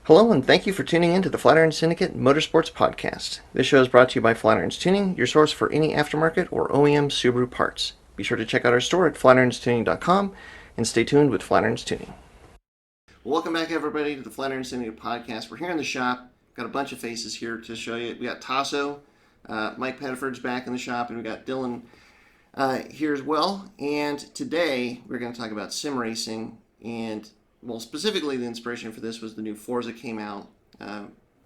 Hello, and thank you for tuning in to the Flatiron Syndicate Motorsports Podcast. This show is brought to you by Flatiron's Tuning, your source for any aftermarket or OEM Subaru parts. Be sure to check out our store at flatironstuning.com and stay tuned with Flatiron's Tuning. Welcome back, everybody, to the Flatiron Syndicate Podcast. We're here in the shop. Got a bunch of faces here to show you. We got Tasso, Mike Pettiford's back in the shop, and we got Dylan here as well. And today we're going to talk about sim racing, and well, specifically the inspiration for this was the new Forza came out.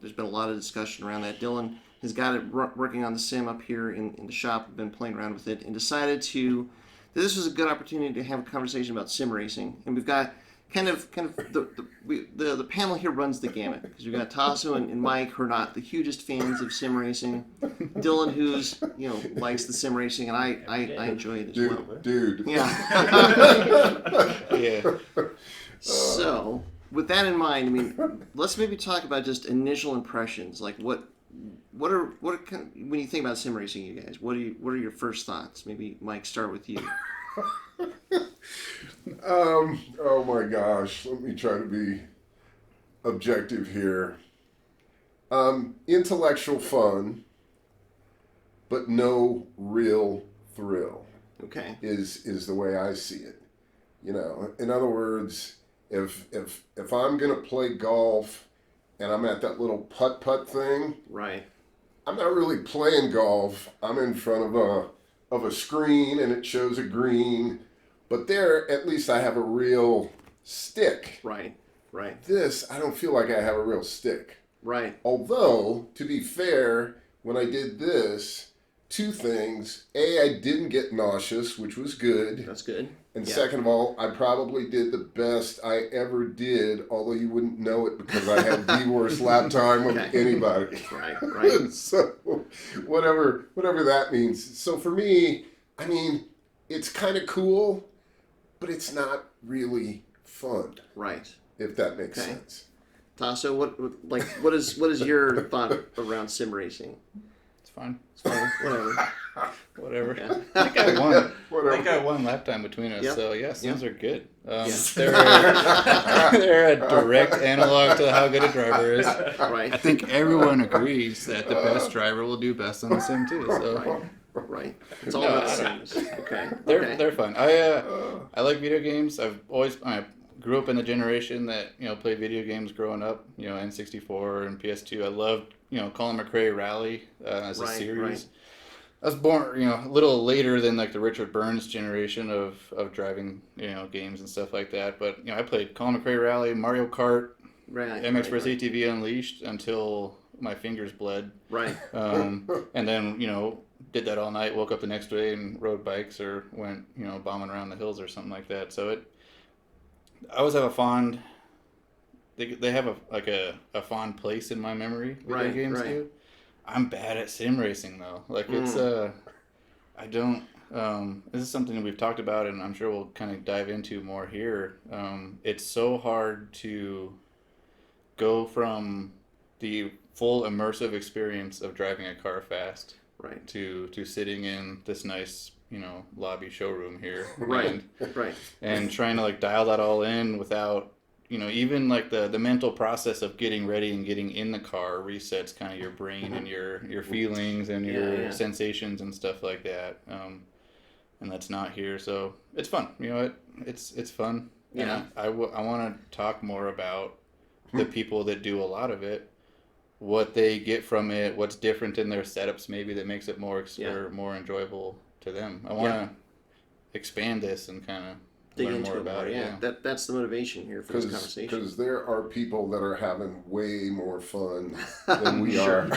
There's been a lot of discussion around that. Dylan has got it working on the sim up here in the shop. We've been playing around with it and decided that this was a good opportunity to have a conversation about sim racing. And we've got kind of the panel here runs the gamut, because we've got Tasso and Mike, who are not the hugest fans of sim racing. Dylan, who's likes the sim racing, and I enjoy it as well. Dude. Yeah. Yeah. So, with that in mind, I mean, let's maybe talk about just initial impressions. Like, what are when you think about sim racing, you guys? What are your first thoughts? Maybe Mike, start with you. Oh my gosh, let me try to be objective here. Intellectual fun, but no real thrill. Okay. Is the way I see it. In other words, if I'm gonna play golf and I'm at that little putt thing, right? I'm not really playing golf. I'm in front of a screen and it shows a green, but there at least I have a real stick. Right. This, I don't feel like I have a real stick. Right. Although, to be fair, when I did this, two things. A, I didn't get nauseous, which was good. That's good. And yeah. Second of all, I probably did the best I ever did, although you wouldn't know it because I had the worst lap time of anybody. Right. So, whatever that means. So for me, I mean, it's kind of cool, but it's not really fun. Right. If that makes sense. Tasso, what is your thought around sim racing? It's fine. It's fine. Whatever. Yeah. I think I won. I think I won lap time between us. Yep. So yeah, sims are good. Yes. They're a direct analog to how good a driver is. Right. I think everyone agrees that the best driver will do best on the sim too. So. Right. It's all about sims. Okay. They're fun. I like video games. I grew up in the generation that played video games growing up. N64 and PS2. I loved Colin McRae Rally as a series. Right. I was born, a little later than like the Richard Burns generation of driving, games and stuff like that. But I played Colin McRae Rally, Mario Kart, MX vs ATV Unleashed until my fingers bled. Right. And then did that all night. Woke up the next day and rode bikes or went bombing around the hills or something like that. So I always have a fond. They have a fond place in my memory. Video games do. I'm bad at sim racing though. Like it's I don't. This is something that we've talked about, and I'm sure we'll kind of dive into more here. It's so hard to go from the full immersive experience of driving a car fast, right, to sitting in this nice lobby showroom here, right, and trying to like dial that all in without. Even like the mental process of getting ready and getting in the car resets kind of your brain and your feelings and your sensations and stuff like that. And that's not here, so it's fun. It's fun. Yeah. And I want to talk more about the people that do a lot of it, what they get from it, what's different in their setups maybe that makes it more enjoyable to them. I want to expand this and kind of dig learn into more it about more. it. Yeah, that's the motivation here for this conversation. Because there are people that are having way more fun than we are.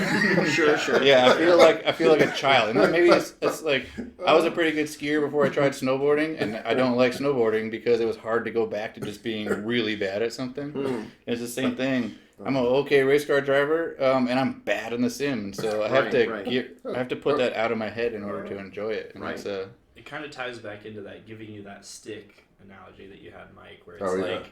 Sure. Yeah, I feel like a child, and maybe it's like I was a pretty good skier before I tried snowboarding, and I don't like snowboarding because it was hard to go back to just being really bad at something. It's the same thing. I'm an okay race car driver, and I'm bad in the sim, and so I have to put that out of my head in order to enjoy it. And it kind of ties back into that giving you that stick analogy that you had, Mike, where it's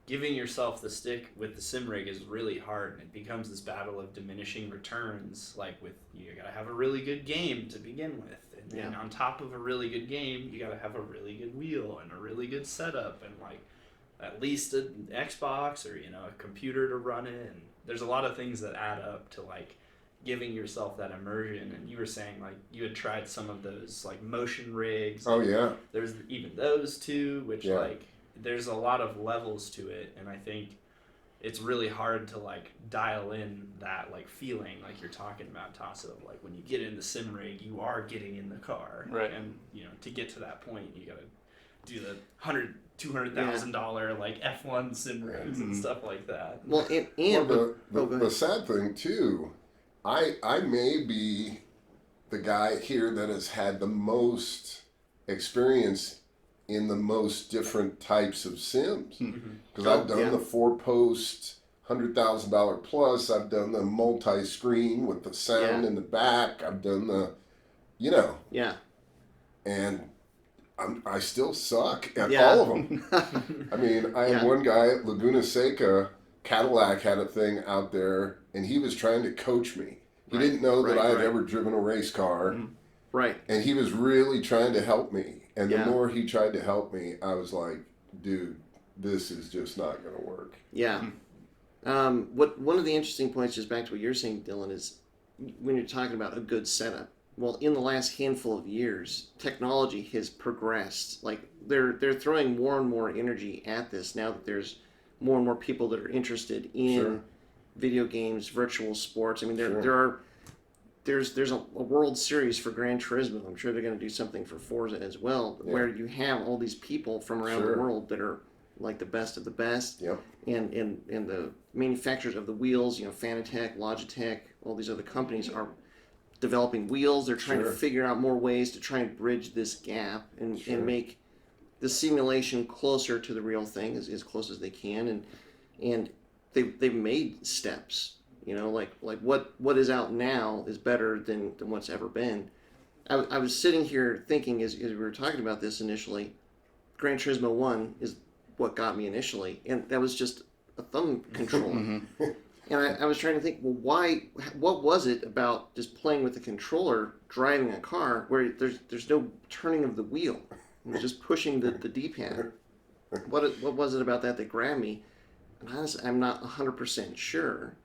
giving yourself the stick with the sim rig is really hard, and it becomes this battle of diminishing returns. Like you gotta have a really good game to begin with, and then on top of a really good game, you gotta have a really good wheel and a really good setup, and at least an Xbox or, a computer to run it. And there's a lot of things that add up to like giving yourself that immersion. And you were saying like you had tried some of those like motion rigs. Oh yeah. There's even those too, which like there's a lot of levels to it, and I think it's really hard to like dial in that like feeling like you're talking about, Tasso. Like when you get in the sim rig, you are getting in the car, right? And to get to that point, you gotta do the $200,000 like F1 sim rigs and stuff like that. Well, the sad thing too, I may be the guy here that has had the most experience in the most different types of sims, because I've done the 4-post $100,000 plus. I've done the multi-screen with the sound in the back. I've done the, and I still suck at all of them. I mean, I had one guy at Laguna Seca, Cadillac had a thing out there, and he was trying to coach me. He didn't know that I had ever driven a race car. Right. And he was really trying to help me. And the more he tried to help me, I was like, dude, this is just not going to work. Yeah. One of the interesting points, just back to what you're saying, Dylan, is when you're talking about a good setup. Well, in the last handful of years, technology has progressed. Like they're throwing more and more energy at this now that there's more and more people that are interested in video games, virtual sports. I mean, there's a World Series for Gran Turismo. I'm sure they're going to do something for Forza as well, where you have all these people from around the world that are like the best of the best. Yep. And the manufacturers of the wheels, Fanatec, Logitech, all these other companies are developing wheels. They're trying to figure out more ways to try and bridge this gap and make the simulation closer to the real thing, as close as they can. And they've made steps. Like what is out now is better than what's ever been. I was sitting here thinking as we were talking about this initially, Gran Turismo 1 is what got me initially, and that was just a thumb controller. And I was trying to think, well, what was it about just playing with the controller, driving a car, where there's no turning of the wheel? It was just pushing the D-pad. What was it about that grabbed me? And honestly, I'm not 100% sure.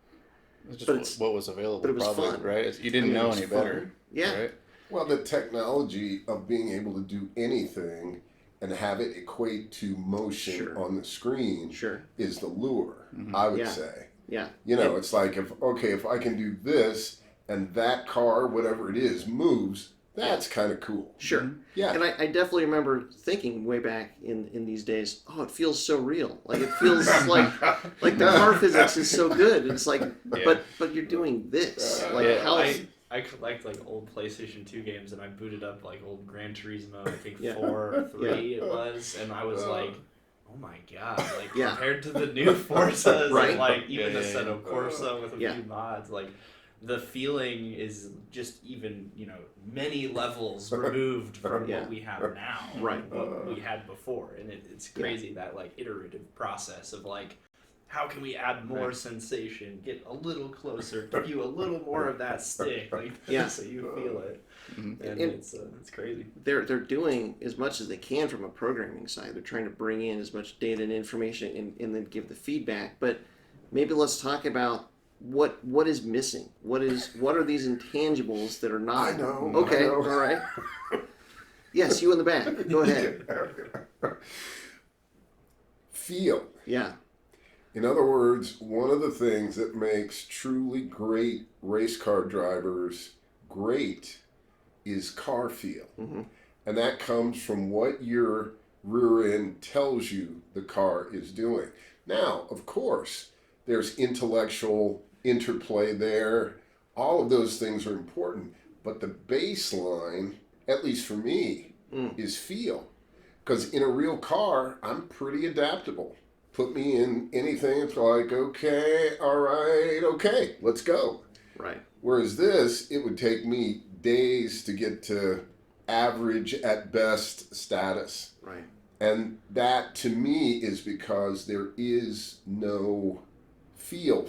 It's just what was available, but it was probably, fun. Right? You didn't know any better. Yeah. Right? Well, the technology of being able to do anything and have it equate to motion on the screen is the lure, I would say. Yeah. It's like, if I can do this and that car, whatever it is, moves, that's kind of cool. Sure. Yeah. And I definitely remember thinking way back in these days, oh, it feels so real. Like it feels like the car physics is so good. And it's like, but you're doing this. Like how? I collect like old PlayStation 2 games, and I booted up like old Gran Turismo, I think 4 or 3 it was, and I was like, oh my god, like compared to the new Forzas, and like even Assetto Corsa with a few mods, like the feeling is just even, many levels removed from what we have now, what we had before, and it's crazy that like iterative process of like, how can we add more sensation, get a little closer, give you a little more of that stick, like so you feel it, and it's crazy. They're doing as much as they can from a programming side. They're trying to bring in as much data and information and then give the feedback. But maybe let's talk about what is missing. What are these intangibles that are not? I know. Okay, I know. all right. Yes, you in the back. Go ahead. Feel. Yeah. In other words, one of the things that makes truly great race car drivers great is car feel. And that comes from what your rear end tells you the car is doing. Now, of course, there's intellectual interplay there. All of those things are important. But the baseline, at least for me, is feel. Because in a real car, I'm pretty adaptable. Put me in anything, it's like, okay, all right, okay, let's go. Right. Whereas this, it would take me days to get to average at best status. Right. And that, to me, is because there is no feel.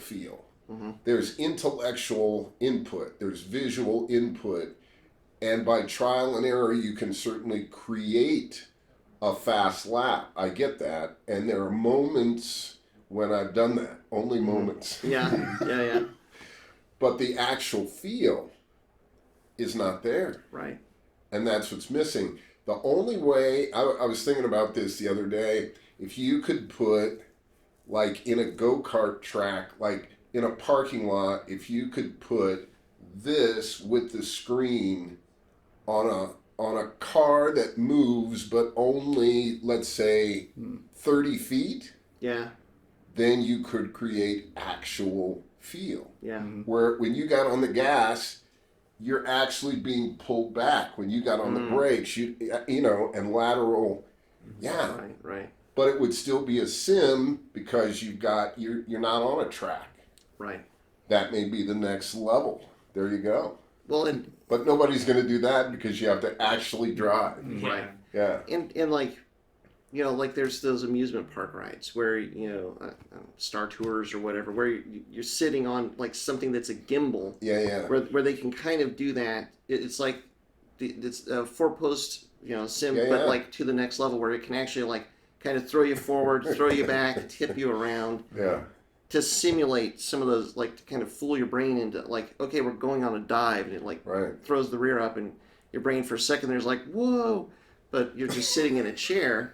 There's intellectual input, there's visual input, and by trial and error, you can certainly create a fast lap. I get that. And there are moments when I've done that. Only moments. Yeah. But the actual feel is not there. Right. And that's what's missing. The only way, I was thinking about this the other day, if you could put, like in a go-kart track, like in a parking lot, if you could put this with the screen on a car that moves but only, let's say, 30 feet, Yeah. then you could create actual feel. Yeah. Where when you got on the gas, you're actually being pulled back. When you got on the brakes, you know, and lateral, yeah. Right. But it would still be a sim because you're not on a track. Right. That may be the next level. There you go. Well, But nobody's going to do that because you have to actually drive. right. Yeah. And like, you know, like there's those amusement park rides where, you know, Star Tours or whatever, where you're sitting on like something that's a gimbal. Yeah. Where they can kind of do that. It's like it's a 4-post, you know, sim, but like to the next level where it can actually like kind of throw you forward, throw you back, tip you around. Yeah. To simulate some of those, like to kind of fool your brain into like, okay, we're going on a dive, and it like throws the rear up, and your brain for a second there's like, whoa, but you're just sitting in a chair.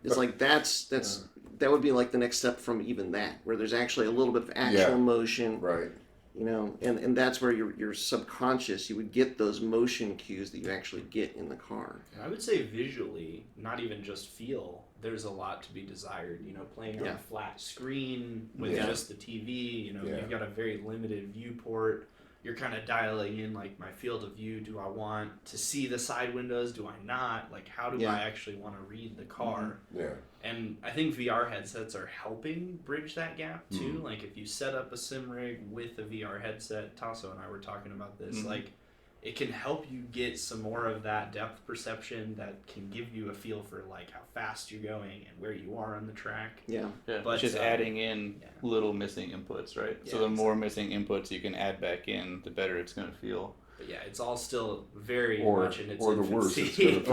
It's like that would be like the next step from even that, where there's actually a little bit of actual motion. Right. You know, and that's where your subconscious, you would get those motion cues that you actually get in the car. And I would say visually, not even just feel, there's a lot to be desired. You know, playing on a flat screen with just the TV, you know, you've got a very limited viewport. You're kind of dialing in, like, my field of view. Do I want to see the side windows? Do I not? Like, how do I actually want to read the car? Yeah. And I think VR headsets are helping bridge that gap, too. Like, if you set up a sim rig with a VR headset, Tasso and I were talking about this, like, it can help you get some more of that depth perception that can give you a feel for, like, how fast you're going and where you are on the track. Yeah. But just adding in little missing inputs, right? Yeah, so the more missing inputs you can add back in, the better it's going to feel. But yeah, it's all still very much in its or infancy. the worse it's gonna feel.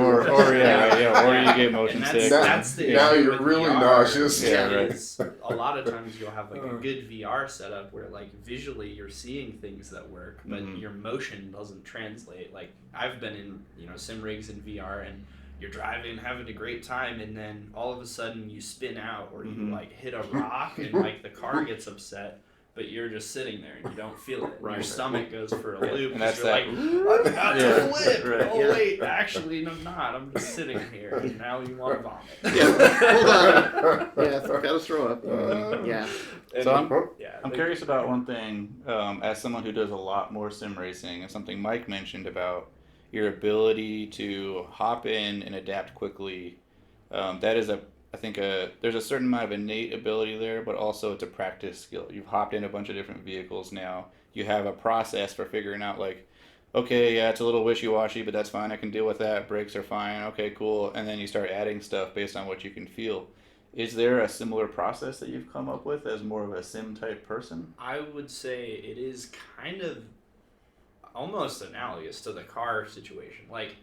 or you get motion and sick. that's the now issue you're with really VR. nauseous. Is a lot of times you'll have like a good VR setup where like visually you're seeing things that work, but your motion doesn't translate. Like I've been in, you know, sim rigs in VR, and you're driving, having a great time, and then all of a sudden you spin out or you like hit a rock and like the car gets upset. But you're just sitting there and you don't feel it. Your stomach goes for a loop. And that's you're like, I'm about to flip. Oh, wait, actually, I'm not. I'm just sitting here. And now you want to vomit. Hold on. Yeah, gotta throw up. Yeah. So I'm curious about one thing. As someone who does a lot more sim racing, and something Mike mentioned about your ability to hop in and adapt quickly. That is I think there's a certain amount of innate ability there, but also it's a practice skill. You've hopped in a bunch of different vehicles now. You have a process for figuring out, like, okay, yeah, it's a little wishy-washy, but that's fine. I can deal with that. Brakes are fine. Okay, cool. And then you start adding stuff based on what you can feel. Is there a similar process that you've come up with as more of a sim-type person? I would say it is kind of almost analogous to the car situation. Like,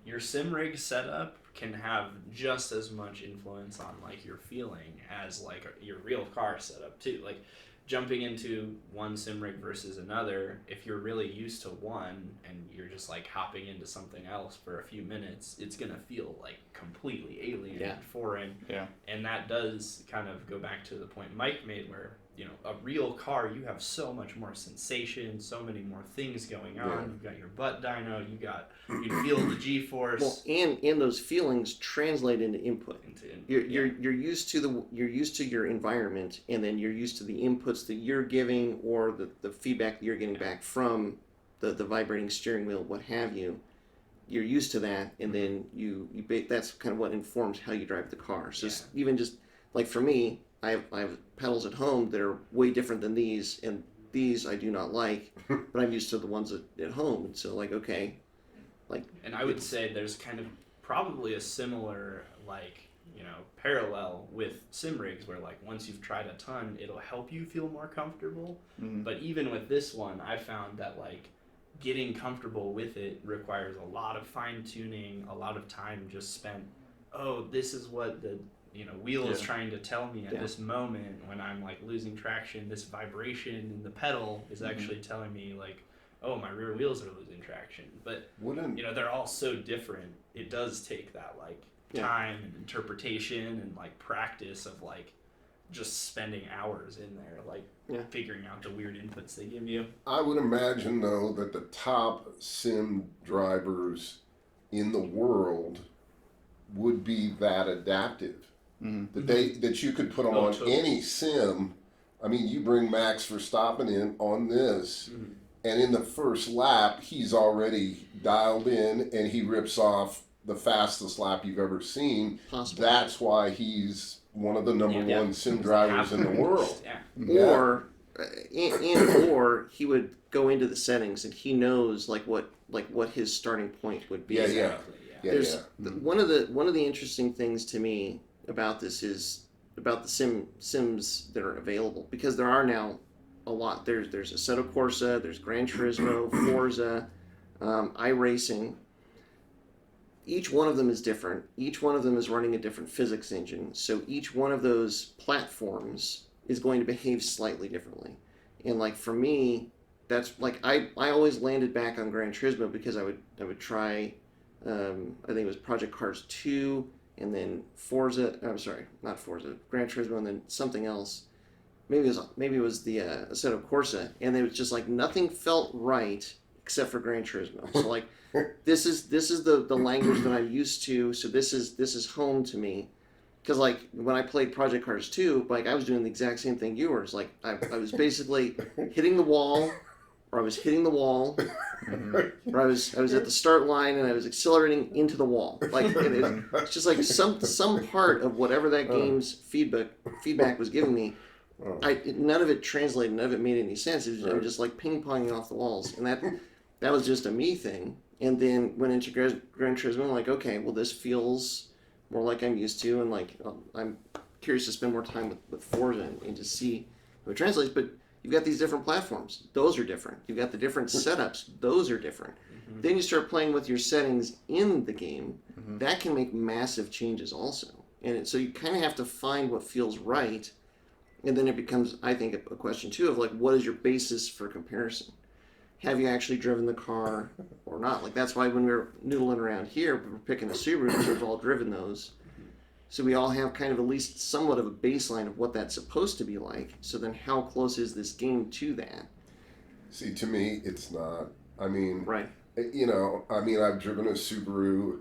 your sim rig setup can have just as much influence on like your feeling as like your real car setup too. Like jumping into one sim rig versus another, if you're really used to one and you're just like hopping into something else for a few minutes, it's gonna feel like completely alien and foreign. Yeah. And that does kind of go back to the point Mike made where, you know, a real car, you have so much more sensation, so many more things going on. You've got your butt dyno, you feel the G-force. Well, and those feelings translate into input. You're used to your environment, and then you're used to the inputs that you're giving or the feedback that you're getting back from the vibrating steering wheel, what have you. You're used to that, and then that's kind of what informs how you drive the car. So even just like for me, I have pedals at home that are way different than these, and these I do not like, but I'm used to the ones at home. And so like, okay. And I would say there's kind of probably a similar, like, you know, parallel with sim rigs where like once you've tried a ton, it'll help you feel more comfortable. But even with this one, I found that like getting comfortable with it requires a lot of fine tuning, a lot of time just spent oh, this is what the wheel is Yeah. trying to tell me at Yeah. this moment when I'm like losing traction. This vibration in the pedal is actually telling me like, oh, my rear wheels are losing traction. But they're all so different. It does take that like time and interpretation and like practice of like just spending hours in there, like figuring out the weird inputs they give you. I would imagine though that the top sim drivers in the world would be that adaptive. That you could put them on totally. any sim. I mean, you bring Max Verstappen in on this, and in the first lap, he's already dialed in, and he rips off the fastest lap you've ever seen. Possible. That's why he's one of the number one sim drivers in the world. Or or he would go into the settings and he knows what his starting point would be. One of the interesting things to me about this is about the sims that are available, because there are now a lot. There's Assetto Corsa, there's Gran Turismo, Forza, iRacing. Each one of them is different. Each one of them is running a different physics engine. So each one of those platforms is going to behave slightly differently. And like for me, that's like I always landed back on Gran Turismo because I would try I think it was Project Cars 2 and then Forza. I'm sorry, not Forza, Gran Turismo, and then something else. Maybe it was the Assetto Corsa, and it was just like nothing felt right except for Gran Turismo. So like this is the language that I'm used to. So this is home to me. Because like when I played Project Cars 2, like I was doing the exact same thing you were. It's like I was basically hitting the wall, or I was hitting the wall, or I was at the start line and I was accelerating into the wall. Like it's just like some part of whatever that game's feedback was giving me. None of it translated. None of it made any sense. I was just like ping ponging off the walls, and that was just a me thing. And then went into Gran Turismo, I'm like, okay, well this feels more like I'm used to, and like I'm curious to spend more time with Forza and to see how it translates. But you've got these different platforms; those are different. You've got the different setups; those are different. Then you start playing with your settings in the game. That can make massive changes also, and so you kind of have to find what feels right, and then it becomes, I think, a question too of like, what is your basis for comparison? Have you actually driven the car or not? Like that's why when we were noodling around here, we were picking a Subaru because we've all driven those. So we all have kind of at least somewhat of a baseline of what that's supposed to be like. So then how close is this game to that? See, to me, it's not. I mean, right. I've driven a Subaru,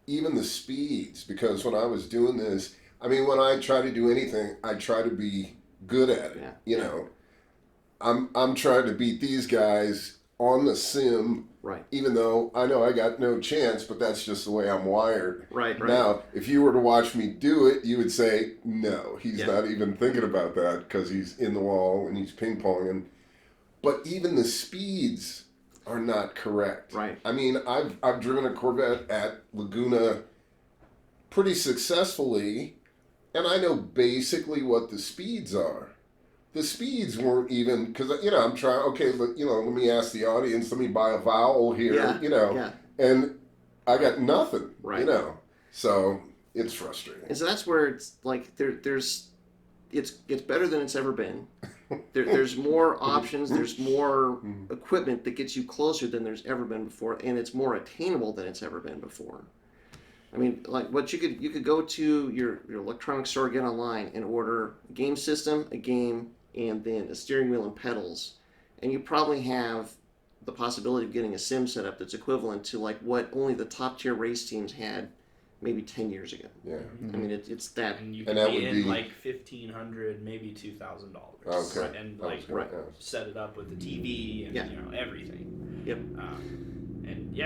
even the speeds, because when I was doing this, I mean, when I try to do anything, I try to be good at it, I'm trying to beat these guys on the sim, right? Even though I know I got no chance, but that's just the way I'm wired. Right. Now, if you were to watch me do it, you would say, no, he's not even thinking about that because he's in the wall and he's ping-ponging. But even the speeds are not correct. Right. I mean, I've driven a Corvette at Laguna pretty successfully, and I know basically what the speeds are. The speeds weren't even, because, I'm trying, okay, let me ask the audience, let me buy a vowel here, and I got nothing, so it's frustrating. And so that's where it's like, it's better than it's ever been. There's more options, there's more equipment that gets you closer than there's ever been before, and it's more attainable than it's ever been before. I mean, like what you could go to your electronics store, get online, and order a game system, a game, and then a steering wheel and pedals, and you probably have the possibility of getting a sim setup that's equivalent to like what only the top tier race teams had maybe 10 years ago. Yeah. I mean, it's that. And you can be in like $1,500, maybe $2,000. Okay. Right? And set it up with the TV and everything. Yep.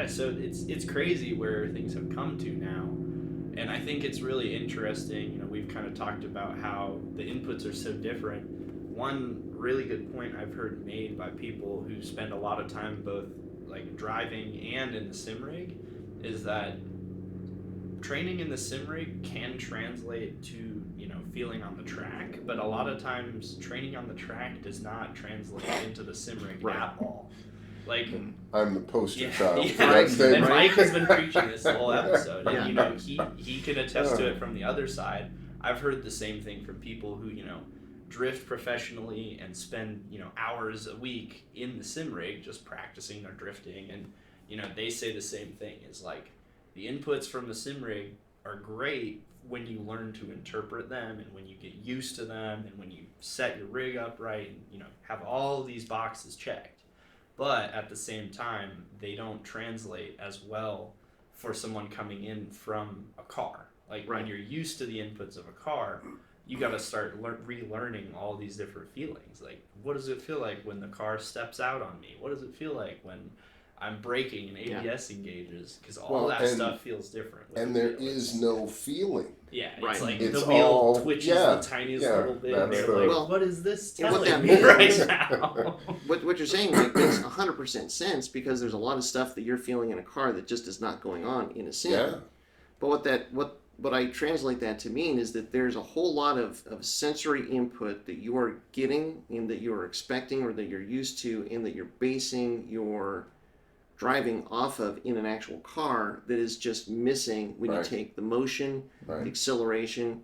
So it's crazy where things have come to now. And I think it's really interesting. We've kind of talked about how the inputs are so different. One really good point I've heard made by people who spend a lot of time both like driving and in the sim rig is that training in the sim rig can translate to feeling on the track, but a lot of times training on the track does not translate into the sim rig at all. Like, I'm the poster yeah, child for yeah. that And statement. Mike has been preaching this the whole episode, and Yeah. you know he can attest to it from the other side. I've heard the same thing from people who drift professionally and spend hours a week in the sim rig just practicing their drifting, and they say the same thing is like the inputs from the sim rig are great when you learn to interpret them and when you get used to them and when you set your rig up right and have all these boxes checked. But at the same time, they don't translate as well for someone coming in from a car. Like when you're used to the inputs of a car, you got to start relearning all these different feelings. Like, what does it feel like when the car steps out on me? What does it feel like when I'm braking and ABS engages? Because all that stuff feels different. And there is no feeling. Yeah, Right. it's like It's the wheel all, twitches yeah, the tiniest yeah, little bit. And that's you're the- like, Well, what is this and what telling that me right means- now? What you're saying makes 100% sense because there's a lot of stuff that you're feeling in a car that just is not going on in a sim. Yeah. But what I translate that to mean is that there's a whole lot of sensory input that you are getting and that you are expecting or that you're used to and that you're basing your driving off of in an actual car that is just missing when you take the motion, the acceleration,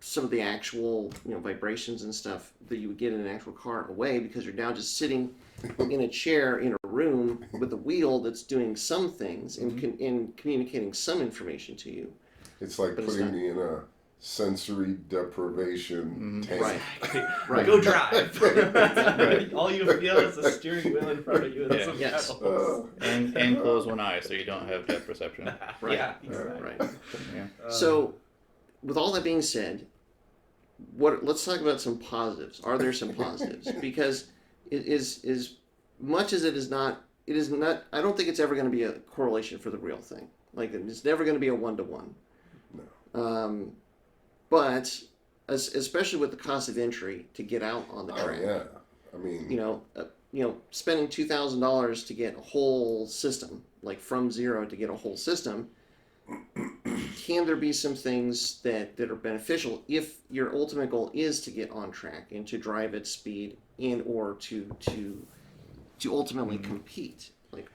some of the actual vibrations and stuff that you would get in an actual car away because you're now just sitting in a chair in a room with a wheel that's doing some things and communicating some information to you. It's like But it's putting not- me in a sensory deprivation tank. Right. Go drive. Right. All you feel is the steering wheel in front of you and some Yes. pedals. And close one eye so you don't have depth perception. Right. Yeah, exactly. Right. Yeah. So, with all that being said, let's talk about some positives. Are there some positives? Because it is much as it is not. I don't think it's ever going to be a correlation for the real thing. Like it's never going to be a 1-to-1. No. But especially with the cost of entry to get out on the track. Oh, yeah. I mean, Spending $2,000 to get a whole system, like from zero to get a whole system. Can there be some things that are beneficial if your ultimate goal is to get on track and to drive at speed and or to ultimately compete? Like,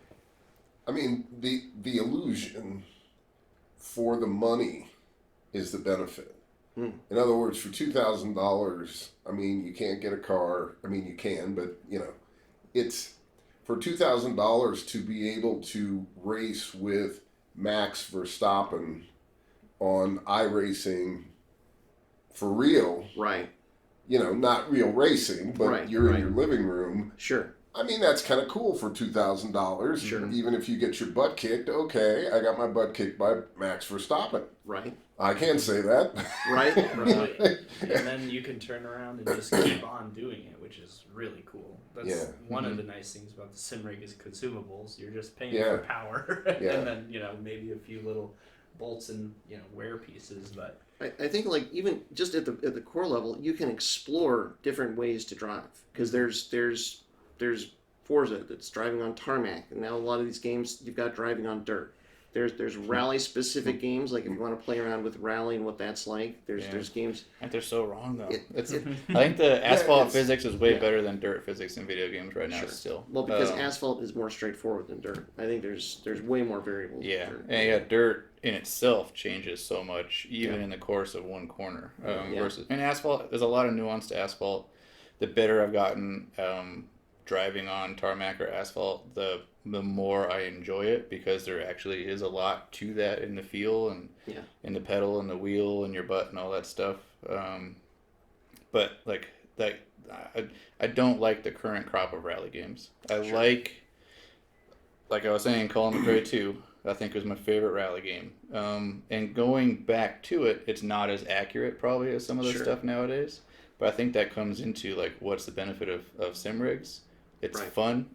I mean, the illusion for the money is the benefit. In other words, for $2,000, I mean, you can't get a car. I mean, you can, but it's for $2,000 to be able to race with Max Verstappen on iRacing for real. right. Not real racing, but you're in your living room. Sure. I mean, that's kind of cool for $2,000. Sure. Even if you get your butt kicked, okay, I got my butt kicked by Max Verstappen. Right. I can't say that. Right. Right. And then you can turn around and just keep on doing it, which is really cool. That's one of the nice things about the sim rig is consumables. You're just paying for power, and then maybe a few little bolts and wear pieces. But I think like even just at the core level, you can explore different ways to drive because there's Forza that's driving on tarmac, and now a lot of these games you've got driving on dirt. There's rally specific games, like if you want to play around with rally and what that's like. There's games. And they're so wrong though. I think the asphalt it's- physics is way better than dirt physics in video games right now. Sure. Still, Well, because asphalt is more straightforward than dirt. I think there's way more variables. Yeah, with dirt. and dirt in itself changes so much, even in the course of one corner. Versus in asphalt, there's a lot of nuance to asphalt. The better I've gotten driving on tarmac or asphalt, the more I enjoy it because there actually is a lot to that in the feel and in the pedal and the wheel and your butt and all that stuff. But like that, I don't like the current crop of rally games. I like I was saying, Call McRae 2, I think was my favorite rally game. And going back to it, it's not as accurate probably as some of the stuff nowadays. But I think that comes into what's the benefit of sim rigs? It's fun.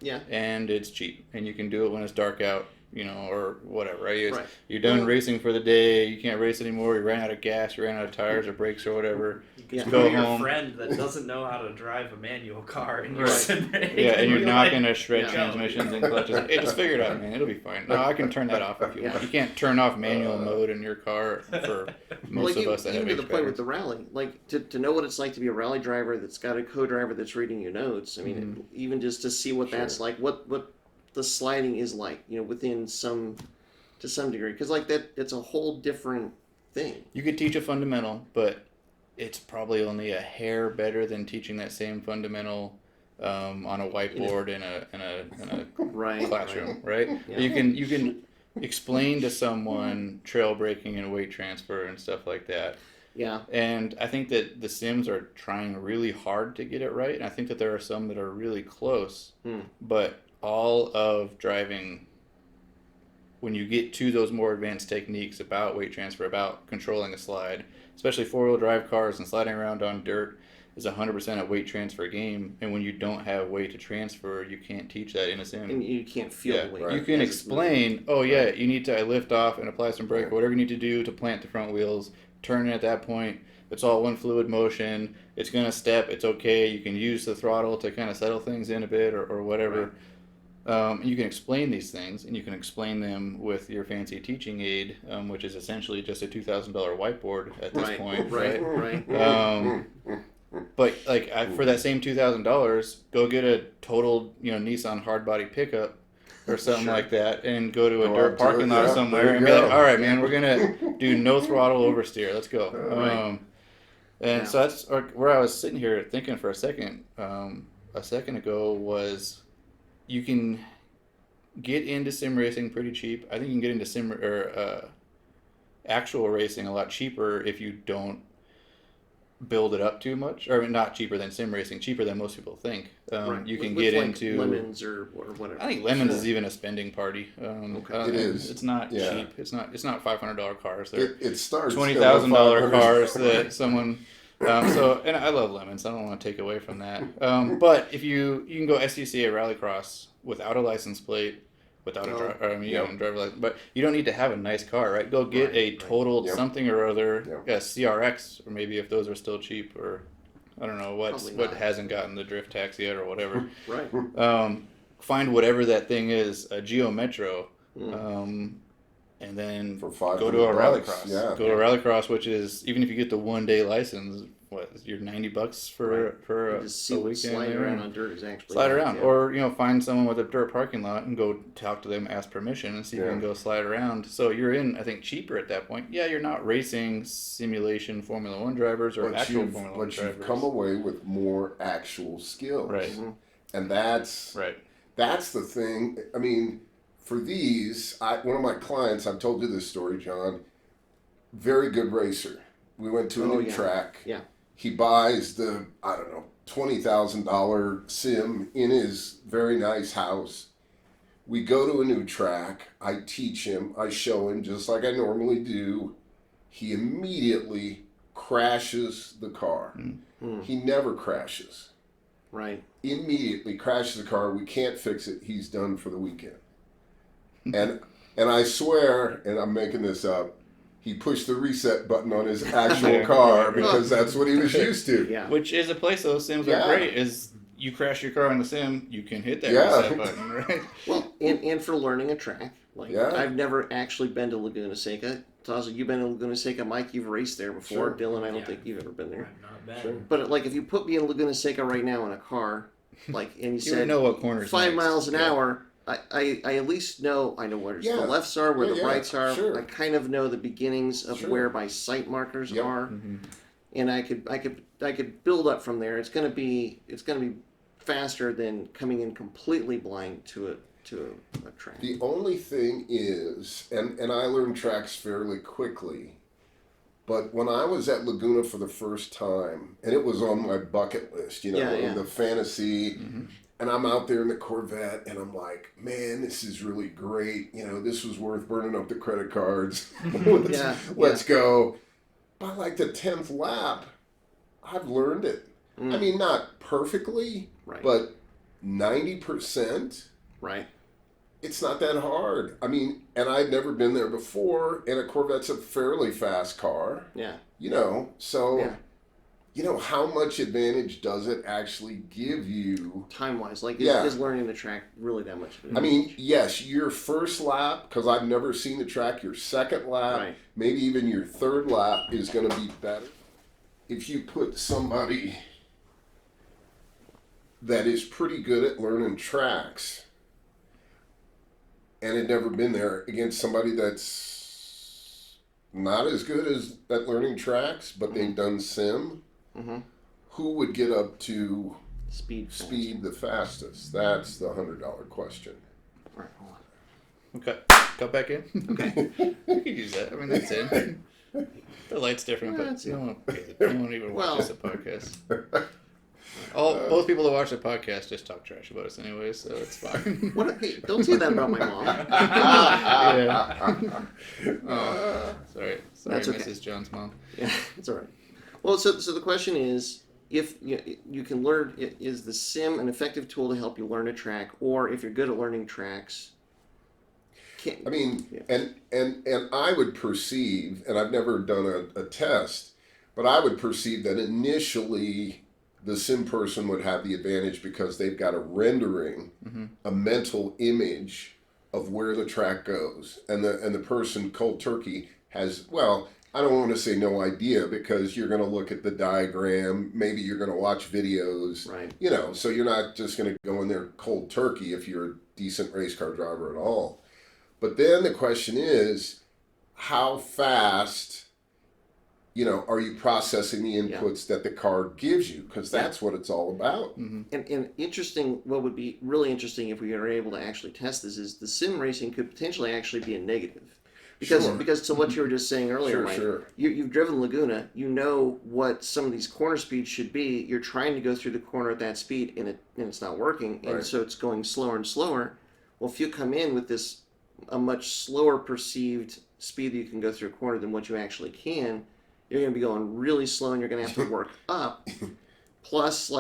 Yeah. And it's cheap. And you can do it when it's dark out or whatever, right? Right. You're done racing for the day. You can't race anymore. You ran out of gas. You ran out of tires or brakes or whatever. You go your home. friend that doesn't know how to drive a manual car in your sim rig. Yeah, and you're not going to shred Yeah. transmissions and clutches. Hey, just figure it out, man. It'll be fine. No, I can turn that off if you want. You can't turn off manual mode in your car for most of us that have even to the point HVAC. with the rally, like to know what it's like to be a rally driver that's got a co-driver that's reading your notes. I mean, even just to see what that's like, what the sliding is like, within to some degree, because like it's a whole different thing. You could teach a fundamental, but it's probably only a hair better than teaching that same fundamental on a whiteboard in a classroom, right? Yeah. You can explain to someone trail braking and weight transfer and stuff like that. Yeah. And I think that the sims are trying really hard to get it right, and I think that there are some that are really close. But all of driving, when you get to those more advanced techniques about weight transfer, about controlling a slide, especially four-wheel drive cars and sliding around on dirt, is 100% a weight transfer game. And when you don't have weight to transfer, you can't teach that in a sim. And you can't feel the weight. You can explain, you need to lift off and apply some brake, whatever you need to do to plant the front wheels, turn it at that point. It's all one fluid motion. It's going to step. It's okay. You can use the throttle to kind of settle things in a bit or whatever. Right. You can explain these things, and you can explain them with your fancy teaching aid, which is essentially just a $2,000 whiteboard at this point, right? But for that same $2,000, go get a totaled, Nissan hardbody pickup or something like that, and go to a dirt parking lot somewhere and be like, "All right, man, we're gonna do no throttle oversteer. Let's go." So that's where I was sitting here thinking for a second ago was. You can get into sim racing pretty cheap. I think you can get into actual racing a lot cheaper if you don't build it up too much. Or not cheaper than sim racing, cheaper than most people think. You can get into Lemons or whatever. I think Lemons is even a spending party. It is. It's not cheap. It's not $500 cars. They're it starts $20,000 cars that someone. And I love Lemons. I don't want to take away from that. But if you can go SCCA Rallycross without a license plate, without a driver license, but you don't need to have a nice car, right? Go get a totaled something or other, a CRX, or maybe if those are still cheap, or I don't know what hasn't gotten the drift tax yet or whatever. Find whatever that thing is, a Geo Metro. And then go to a rallycross. Go to a rallycross, which is, even if you get the 1 day license, you're $90 for a weekend. Slide around on dirt is actually slide around, or find someone with a dirt parking lot and go talk to them, ask permission, and see if you can go slide around. So you're in, I think, cheaper at that point. Yeah, you're not racing simulation Formula One drivers or actual Formula One drivers. But you've come away with more actual skills, right? And that's the thing. I mean. For these, one of my clients, I've told you this story, John, very good racer. We went to a new track. Yeah. He buys the, $20,000 sim in his very nice house. We go to a new track. I teach him. I show him just like I normally do. He immediately crashes the car. He never crashes. Right. Immediately crashes the car. We can't fix it. He's done for the weekend. And I swear, and I'm making this up, he pushed the reset button on his actual car because that's what he was used to. Yeah. Which is a place those sims are great, is you crash your car in the sim, you can hit that reset button, right? Well, and for learning a track. I've never actually been to Laguna Seca. Tasso, you've been to Laguna Seca. Mike, you've raced there before. Sure. Dylan, I don't think you've ever been there. I've not been. Sure. But if you put me in Laguna Seca right now in a car, and you said know what corners 5 next. miles an hour, I at least know where the lefts are, where the rights are. Sure. I kind of know the beginnings of where my sight markers are, and I could build up from there. It's gonna be faster than coming in completely blind to a track. The only thing is, and I learned tracks fairly quickly, but when I was at Laguna for the first time, and it was on my bucket list, the fantasy. And I'm out there in the Corvette, and I'm like, man, this is really great. This was worth burning up the credit cards. Let's go. By like the 10th lap, I've learned it. I mean, not perfectly, but 90%. Right. It's not that hard. I mean, and I'd never been there before, and a Corvette's a fairly fast car. Yeah. So, Yeah. how much advantage does it actually give you? Time-wise, like, Yeah. is learning the track really that much? I mean, yes, your first lap, because I've never seen the track, your second lap, Right. maybe even your third lap is going to be better. If you put somebody that is pretty good at learning tracks and had never been there against somebody that's not as good as at learning tracks, but they've done sim, who would get up to speed the fastest? That's the $100 question. All right, hold on. Okay, cut back in. Okay. You could use that. I mean, that's it. The light's different, Yeah, but that's you don't even watch this a podcast. Both people that watch the podcast just talk trash about us anyway, so it's fine. Hey, don't say that about my mom. Yeah. Sorry, That's okay. Mrs. John's mom. Yeah, it's all right. Well, so the question is, if you can learn, is the sim an effective tool to help you learn a track, or if you're good at learning tracks? And I would perceive, and I've never done a test, but I would perceive that initially the sim person would have the advantage because they've got a rendering, a mental image of where the track goes, and the person cold turkey has, well, I don't want to say no idea, because you're going to look at the diagram, maybe you're going to watch videos, Right. So you're not just going to go in there cold turkey if you're a decent race car driver at all. But then the question is, how fast, are you processing the inputs that the car gives you? Because that's what it's all about. And interesting, what would be really interesting if we were able to actually test this is the sim racing could potentially actually be a negative. Because to what you were just saying earlier, Mike, you've driven Laguna, you know what some of these corner speeds should be. You're trying to go through the corner at that speed, and it's not working, and so it's going slower and slower. Well, if you come in with a much slower perceived speed that you can go through a corner than what you actually can, you're going to be going really slow, and you're going to have to work up. Plus,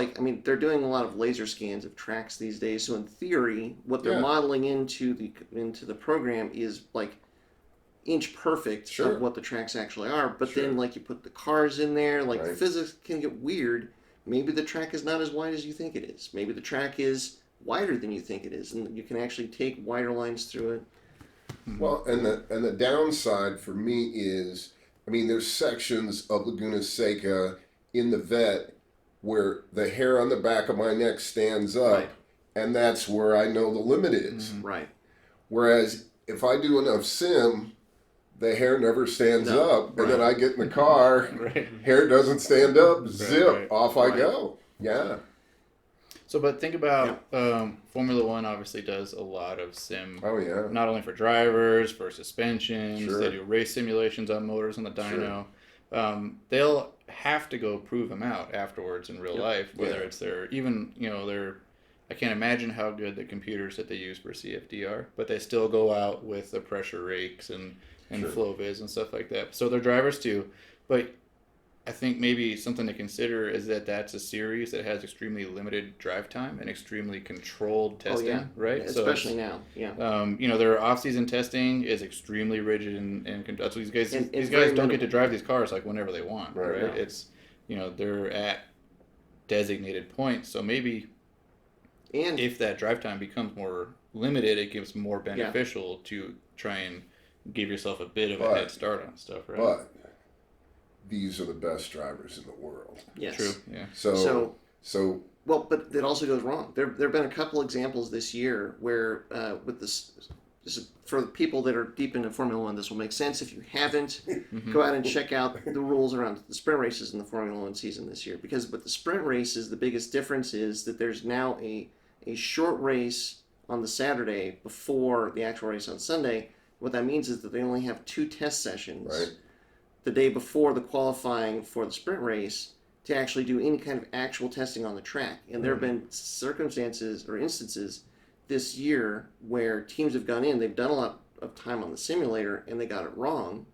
they're doing a lot of laser scans of tracks these days, so in theory, what they're modeling into the program is like inch perfect of what the tracks actually are. But then, you put the cars in there, the physics can get weird. Maybe the track is not as wide as you think it is. Maybe the track is wider than you think it is, and you can actually take wider lines through it. Well, and the downside for me is, there's sections of Laguna Seca in the vet where the hair on the back of my neck stands up, and that's where I know the limit is. Right. Whereas if I do enough sim, the hair never stands up, and then I get in the car, hair doesn't stand up, zip, off I go. Yeah. So, but think about Formula One obviously does a lot of sim. Oh, yeah. Not only for drivers, for suspensions. They do race simulations on motors on the dyno. They'll have to go prove them out afterwards in real life, whether it's I can't imagine how good the computers that they use for CFD are, but they still go out with the pressure rakes and flow viz and stuff like that. So they're drivers too. But I think maybe something to consider is that that's a series that has extremely limited drive time and extremely controlled testing, right? Yeah, especially now, their off-season testing is extremely rigid and so these guys don't get to drive these cars whenever they want, right? No. It's they're at designated points, so maybe if that drive time becomes more limited, it gives more beneficial to try and give yourself a bit of a head start on stuff, right? But these are the best drivers in the world. Yes. True. Yeah. So well, but it also goes wrong. There have been a couple examples this year where with this is for people that are deep into Formula One, this will make sense. If you haven't, go out and check out the rules around the sprint races in the Formula One season this year. Because with the sprint races, the biggest difference is that there's now a short race on the Saturday before the actual race on Sunday. What that means is that they only have 2 test sessions the day before the qualifying for the sprint race to actually do any kind of actual testing on the track. And there have been circumstances or instances this year where teams have gone in, they've done a lot of time on the simulator, and they got it wrong.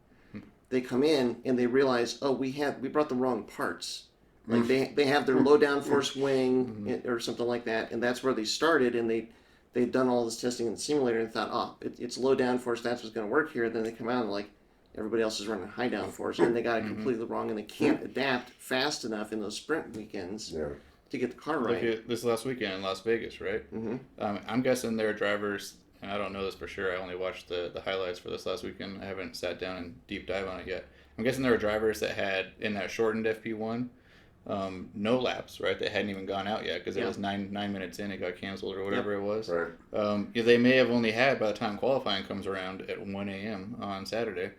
They come in and they realize, we brought the wrong parts. They have their low downforce wing or something like that, and that's where they started, and they they had done all this testing in the simulator and thought, it's low downforce, that's what's going to work here. Then they come out and like, everybody else is running high downforce, and they got it completely wrong, and they can't adapt fast enough in those sprint weekends to get the car right. Look at this last weekend in Las Vegas, right? I'm guessing their drivers, and I don't know this for sure, I only watched the highlights for this last weekend. I haven't sat down and deep dive on it yet. I'm guessing there were drivers that had, in that shortened FP1, no laps, right? They hadn't even gone out yet because it was 9 minutes in, it got canceled or whatever it was. Right. They may have only had, by the time qualifying comes around at 1 a.m. on Saturday,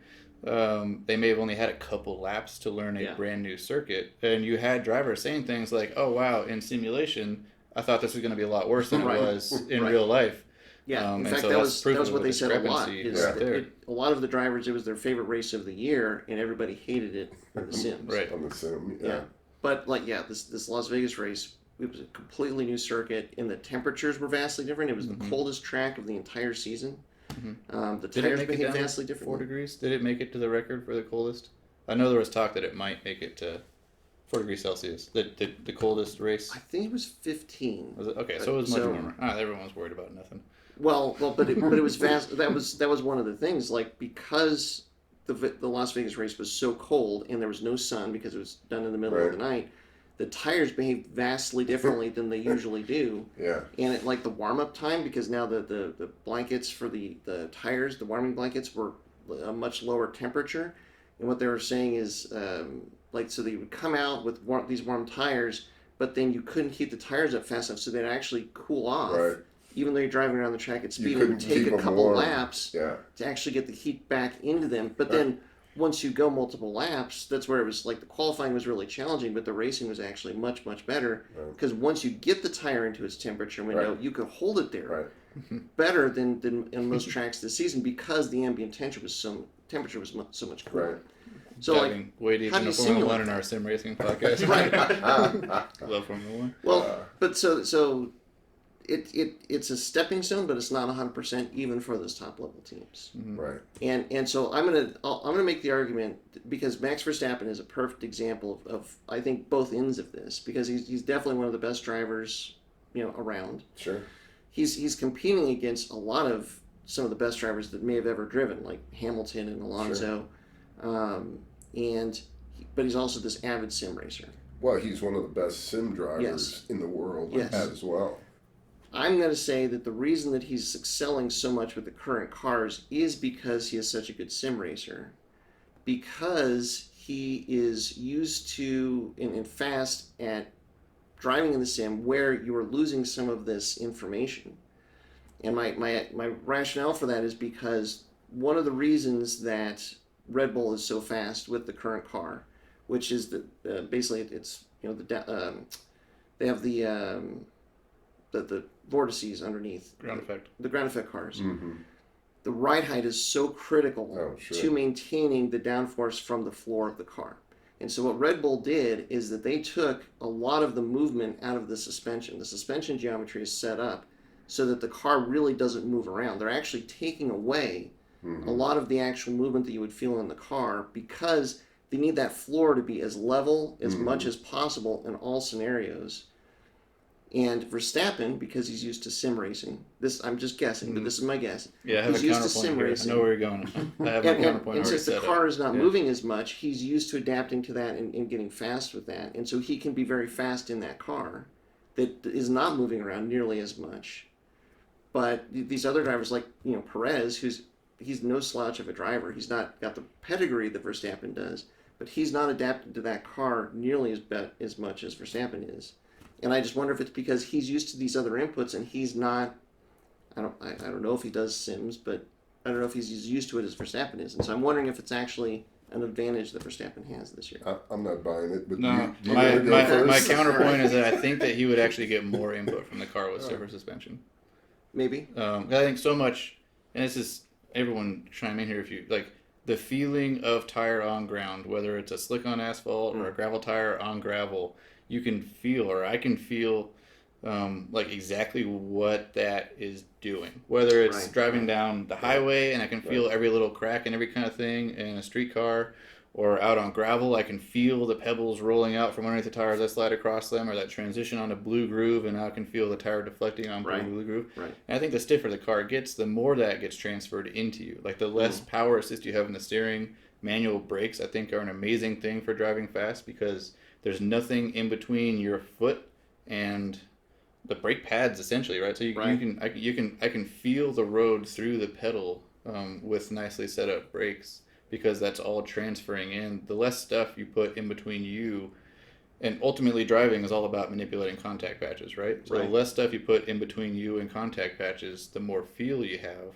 they may have only had a couple laps to learn a brand new circuit. And you had drivers saying things like, oh, wow, in simulation, I thought this was going to be a lot worse than it was in real life. Yeah, in fact, so that was what they said a lot. A lot of the drivers, it was their favorite race of the year, and everybody hated it for the sims. Right. On the sim, Yeah. But, like, this Las Vegas race, it was a completely new circuit, and the temperatures were vastly different. It was the coldest track of the entire season. The tires behaved vastly differently. 4 degrees? Did it make it to the record for the coldest? I know there was talk that it might make it to 4 degrees Celsius, the coldest race. I think it was 15. Was it? Okay, so it was much warmer. Everyone's worried about nothing. But it was vast. That was one of the things. Like, because the Las Vegas race was so cold and there was no sun because it was done in the middle of the night, the tires behaved vastly differently than they usually do. Yeah. And it, like the warm up time, because now the blankets for the tires, the warming blankets were a much lower temperature, and what they were saying is so they would come out with these warm tires, but then you couldn't heat the tires up fast enough, so they'd actually cool off. Right. Even though you're driving around the track at speed, it would take a couple laps to actually get the heat back into them. But then once you go multiple laps, that's where it was like the qualifying was really challenging, but the racing was actually much, much better. Because once you get the tire into its temperature window, you could hold it there better than in most tracks this season because the ambient temperature was so much cooler. Right. So diving way deep into Formula 1 in our sim racing podcast. Love Formula 1. Well, but so it's a stepping stone, but it's not 100% even for those top level teams. Right. And so I'm gonna make the argument, because Max Verstappen is a perfect example of I think both ends of this, because he's definitely one of the best drivers around. Sure. He's competing against a lot of some of the best drivers that may have ever driven, like Hamilton and Alonso, but he's also this avid sim racer. Well, he's one of the best sim drivers in the world as well. I'm going to say that the reason that he's excelling so much with the current cars is because he is such a good sim racer. Because he is used to and fast at driving in the sim where you are losing some of this information. And my rationale for that is because one of the reasons that Red Bull is so fast with the current car, which is that basically it's they have the vortices underneath the ground effect cars. The ride height is so critical to maintaining the downforce from the floor of the car. And so what Red Bull did is that they took a lot of the movement out of the suspension. The suspension geometry is set up so that the car really doesn't move around. They're actually taking away a lot of the actual movement that you would feel in the car, because they need that floor to be as level as much as possible in all scenarios. And Verstappen, because he's used to sim racing, I'm just guessing, but this is my guess. Yeah, I have he's a used to counterpoint sim here. racing. I know where you're going. I have a counterpoint. And since the car is not moving as much, he's used to adapting to that and getting fast with that. And so he can be very fast in that car that is not moving around nearly as much. But these other drivers, like Perez, he's no slouch of a driver. He's not got the pedigree that Verstappen does, but he's not adapted to that car nearly as much as Verstappen is. And I just wonder if it's because he's used to these other inputs and he's not. I don't know if he does sims, but I don't know if he's as used to it as Verstappen is. And so I'm wondering if it's actually an advantage that Verstappen has this year. I'm not buying it, but no. My counterpoint is that I think that he would actually get more input from the car with stiffer suspension. Maybe. I think so much, and this is everyone chime in here if you like. The feeling of tire on ground, whether it's a slick on asphalt or a gravel tire on gravel, you can feel, or I can feel, like exactly what that is doing. Whether it's driving down the highway and I can feel every little crack and every kind of thing in a street car, Or out on gravel, I can feel the pebbles rolling out from underneath the tire as I slide across them, or that transition on a blue groove, and now I can feel the tire deflecting on blue groove. Right. And I think the stiffer the car gets, the more that gets transferred into you. Like the less power assist you have in the steering, manual brakes, I think, are an amazing thing for driving fast because there's nothing in between your foot and the brake pads, essentially, right? So you can feel the road through the pedal with nicely set up brakes. Because that's all transferring in. The less stuff you put in between you, and ultimately driving is all about manipulating contact patches, right? So the less stuff you put in between you and contact patches, the more feel you have,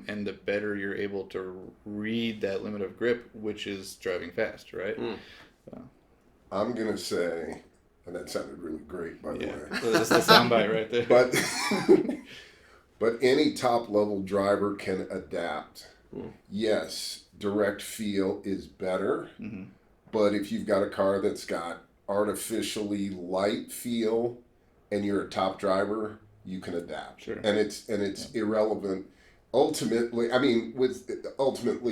and the better you're able to read that limit of grip, which is driving fast, right? I'm going to say, and that sounded really great, by the way. So that's the soundbite right there. But any top-level driver can adapt. Yes, direct feel is better, but if you've got a car that's got artificially light feel and you're a top driver, you can adapt. Sure. And it's irrelevant. Ultimately,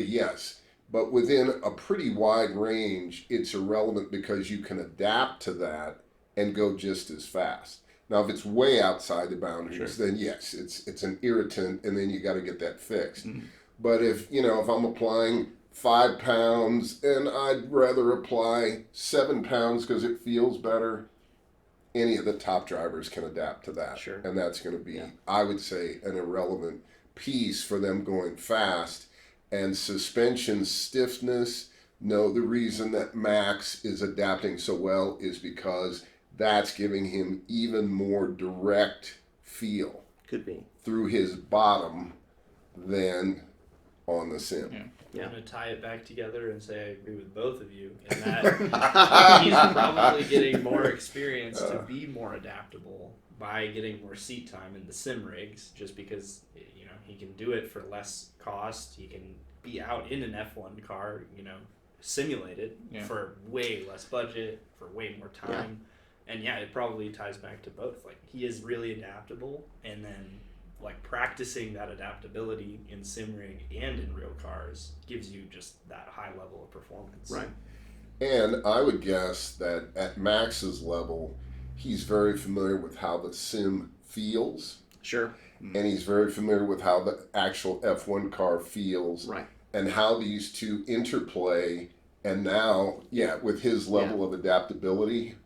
yes, but within a pretty wide range, it's irrelevant because you can adapt to that and go just as fast. Now, if it's way outside the boundaries, then yes, it's an irritant, and then you got to get that fixed. But if I'm applying 5 pounds and I'd rather apply 7 pounds because it feels better, any of the top drivers can adapt to that. Sure. And that's going to be, I would say, an irrelevant piece for them going fast. And suspension stiffness, no, the reason that Max is adapting so well is because that's giving him even more direct feel. Could be. Through his bottom than on the sim. I'm going to tie it back together and say I agree with both of you in that he's probably getting more experience to be more adaptable by getting more seat time in the sim rigs, just because he can do it for less cost. He can be out in an F1 car, simulated for way less budget, for way more time. And it probably ties back to both. Like, he is really adaptable, and then practicing that adaptability in sim rig and in real cars gives you just that high level of performance. Right. And I would guess that at Max's level, he's very familiar with how the sim feels. Sure. And he's very familiar with how the actual F1 car feels. Right. And how these two interplay. And now, with his level of adaptability,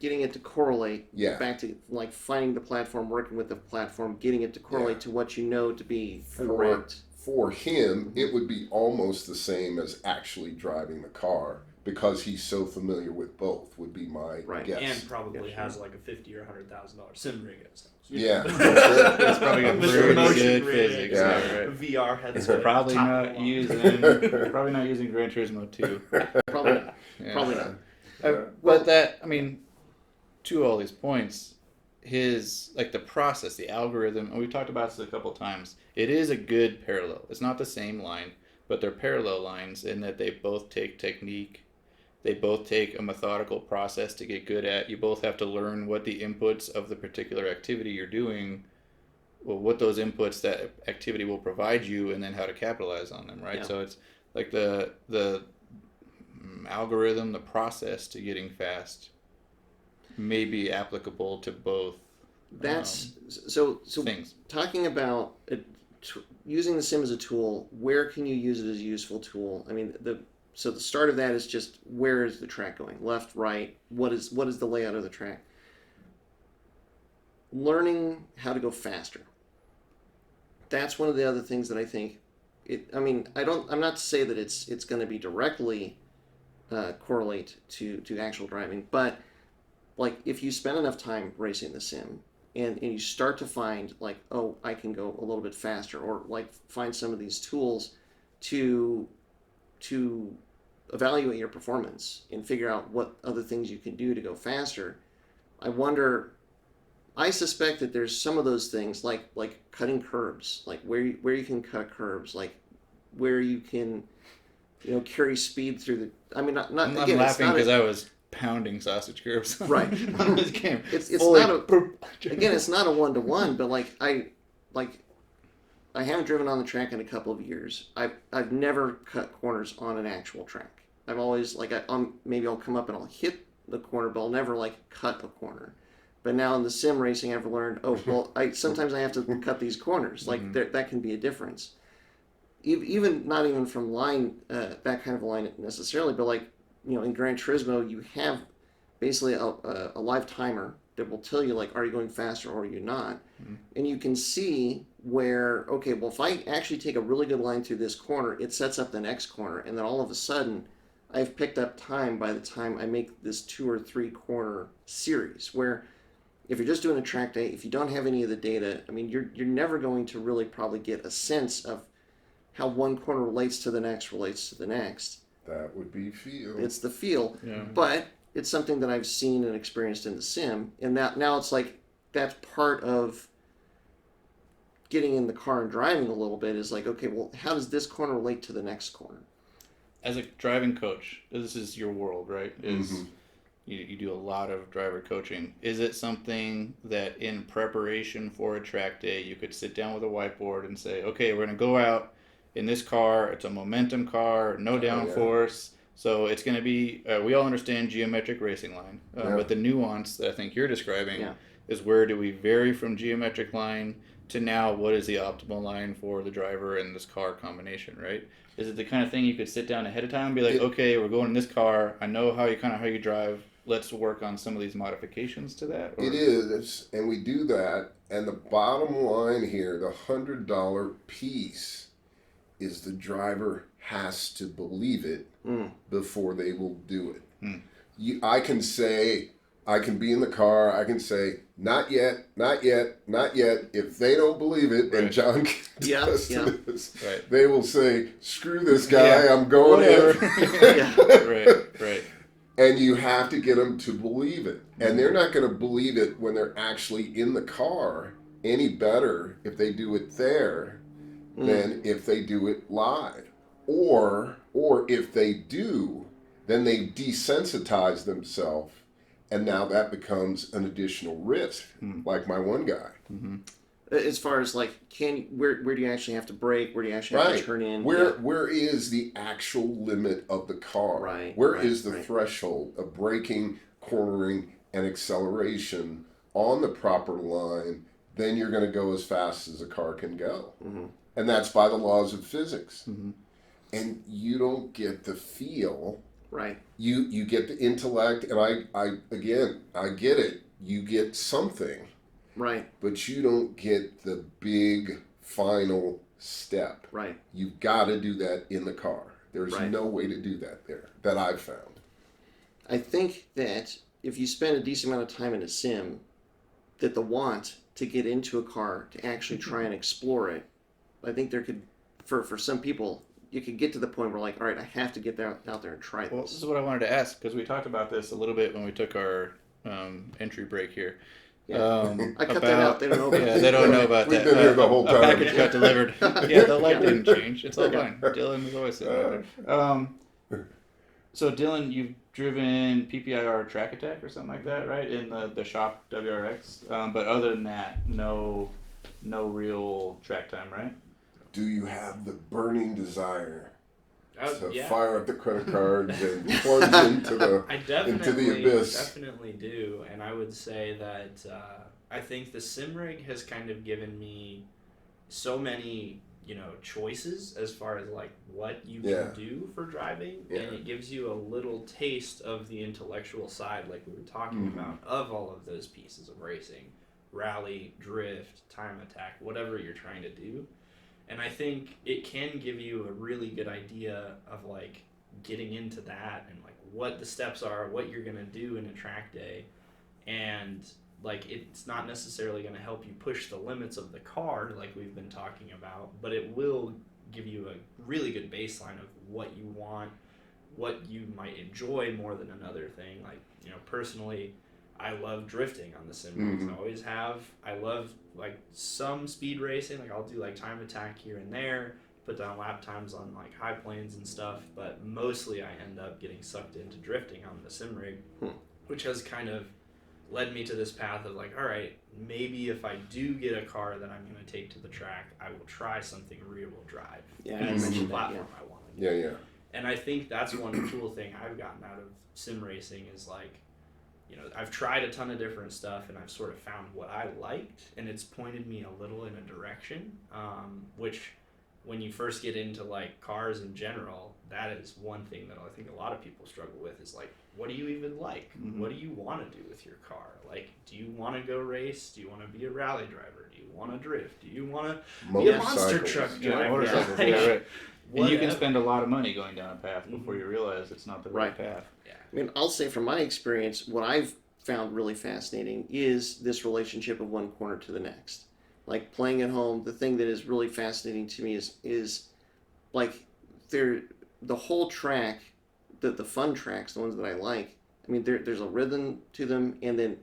getting it to correlate back to finding the platform, working with the platform, getting it to correlate to what you know to be correct. For him, it would be almost the same as actually driving the car because he's so familiar with both, would be my guess. And probably has like a $50,000 or $100,000 sim rig at his house. Yeah. That's probably got pretty good physics. Right. VR headset. Probably not using Gran Turismo 2. Probably not. Probably not. But that, to all these points, his the process, the algorithm, and we've talked about this a couple times. It is a good parallel. It's not the same line, but they're parallel lines in that they both take technique. They both take a methodical process to get good at. You both have to learn what the inputs of the particular activity you're doing, what those inputs that activity will provide you, and then how to capitalize on them, right? So it's like the algorithm, the process to getting fast may be applicable to both. That's so things. Talking about using the sim as a tool, where can you use it as a useful tool? So the start of that is just, where is the track going? Left, right? What is the layout of the track? Learning how to go faster. That's one of the other things that I think. I'm not to say that it's going to be directly correlate to actual driving, but if you spend enough time racing the sim and you start to find I can go a little bit faster, or find some of these tools to evaluate your performance and figure out what other things you can do to go faster. I suspect that there's some of those things like cutting curbs, where you can cut curbs, where you can carry speed through the. I'm laughing because I was pounding sausage curbs right on this game. It's not it's not a 1-to-1, but I haven't driven on the track in a couple of years. I've never cut corners on an actual track. I've always like maybe I'll come up and I'll hit the corner, but I'll never like cut a corner. But now in the sim racing, I've learned, sometimes I have to cut these corners. Like that can be a difference. Even not even from line, that kind of line necessarily, but like, in Gran Turismo, you have basically a live timer that will tell you like, are you going faster or are you not? And you can see where, okay, well, if I actually take a really good line through this corner, it sets up the next corner, and then all of a sudden, I've picked up time by the time I make this 2 or 3 corner series. Where if you're just doing a track day, if you don't have any of the data, I mean, you're never going to really probably get a sense of how one corner relates to the next. That would be feel. It's the feel, but it's something that I've seen and experienced in the sim, and that now it's like that's part of getting in the car and driving a little bit. Is like, okay, well, how does this corner relate to the next corner? As a driving coach, this is your world, right? You do a lot of driver coaching. Is it something that in preparation for a track day, you could sit down with a whiteboard and say, okay, we're going to go out in this car. It's a momentum car, no downforce. So it's going to be, we all understand geometric racing line. But the nuance that I think you're describing is where do we vary from geometric line to now what is the optimal line for the driver and this car combination, right? Is it the kind of thing you could sit down ahead of time and be like, okay, we're going in this car. I know how you drive. Let's work on some of these modifications to that? Or? It is, and we do that. And the bottom line here, the $100 piece, is the driver has to believe it before they will do it. I can be in the car, I can say, not yet, not yet, not yet. If they don't believe it, and John can attest to this, they will say, screw this guy, I'm going in. Right. And you have to get them to believe it. And they're not going to believe it when they're actually in the car any better if they do it there than if they do it live. Or if they do, then they desensitize themselves, and now that becomes an additional risk, like my one guy. As far as like, where do you actually have to brake? Where do you actually have to turn in? Where is the actual limit of the car? Where is the threshold of braking, cornering, and acceleration on the proper line? Then you're going to go as fast as a car can go. And that's by the laws of physics. And you don't get the feel. You get the intellect, and I get it. You get something. But you don't get the big final step. You've got to do that in the car. There's no way to do that there, that I've found. I think that if you spend a decent amount of time in a sim, that the want to get into a car to actually try and explore it, I think there could, for some people, you could get to the point where like, all right, I have to get out there and try this. Well, this is what I wanted to ask, because we talked about this a little bit when we took our entry break here. I cut that out. They don't know about that. They don't know about that. We've been here the whole time. A package got delivered. The light didn't change. It's all fine. Dylan is always sitting there. So, Dylan, you've driven PPIR Track Attack or something like that, right? In the shop WRX. But other than that, no real track time, right? Do you have the burning desire to fire up the credit cards and plunge into the abyss? I definitely do, and I would say that I think the sim rig has kind of given me so many choices as far as like what you can do for driving, and it gives you a little taste of the intellectual side, like we were talking about, of all of those pieces of racing: rally, drift, time attack, whatever you're trying to do. And I think it can give you a really good idea of like getting into that and like what the steps are, what you're going to do in a track day. And like it's not necessarily going to help you push the limits of the car like we've been talking about, but it will give you a really good baseline of what you want, what you might enjoy more than another thing. Like, personally, I love drifting on the sim rigs. I always have. I love like some speed racing. Like I'll do like time attack here and there, put down lap times on like high planes and stuff. But mostly I end up getting sucked into drifting on the sim rig, which has kind of led me to this path of like, all right, maybe if I do get a car that I'm going to take to the track, I will try something rear wheel drive. That's the platform I want. And I think that's one cool thing I've gotten out of sim racing is like, I've tried a ton of different stuff and I've sort of found what I liked, and it's pointed me a little in a direction, which when you first get into like cars in general, that is one thing that I think a lot of people struggle with is like, what do you even like? Mm-hmm. What do you want to do with your car? Like, do you want to go race? Do you want to be a rally driver? Do you want to drift? Do you want to be a monster truck driver? Motorcycles, right. And you can spend a lot of money going down a path before you realize it's not the right path. Yeah. I mean, I'll say from my experience, what I've found really fascinating is this relationship of one corner to the next. Like playing at home, the thing that is really fascinating to me is like the whole track, the fun tracks, the ones that I like. I mean, there's a rhythm to them, and then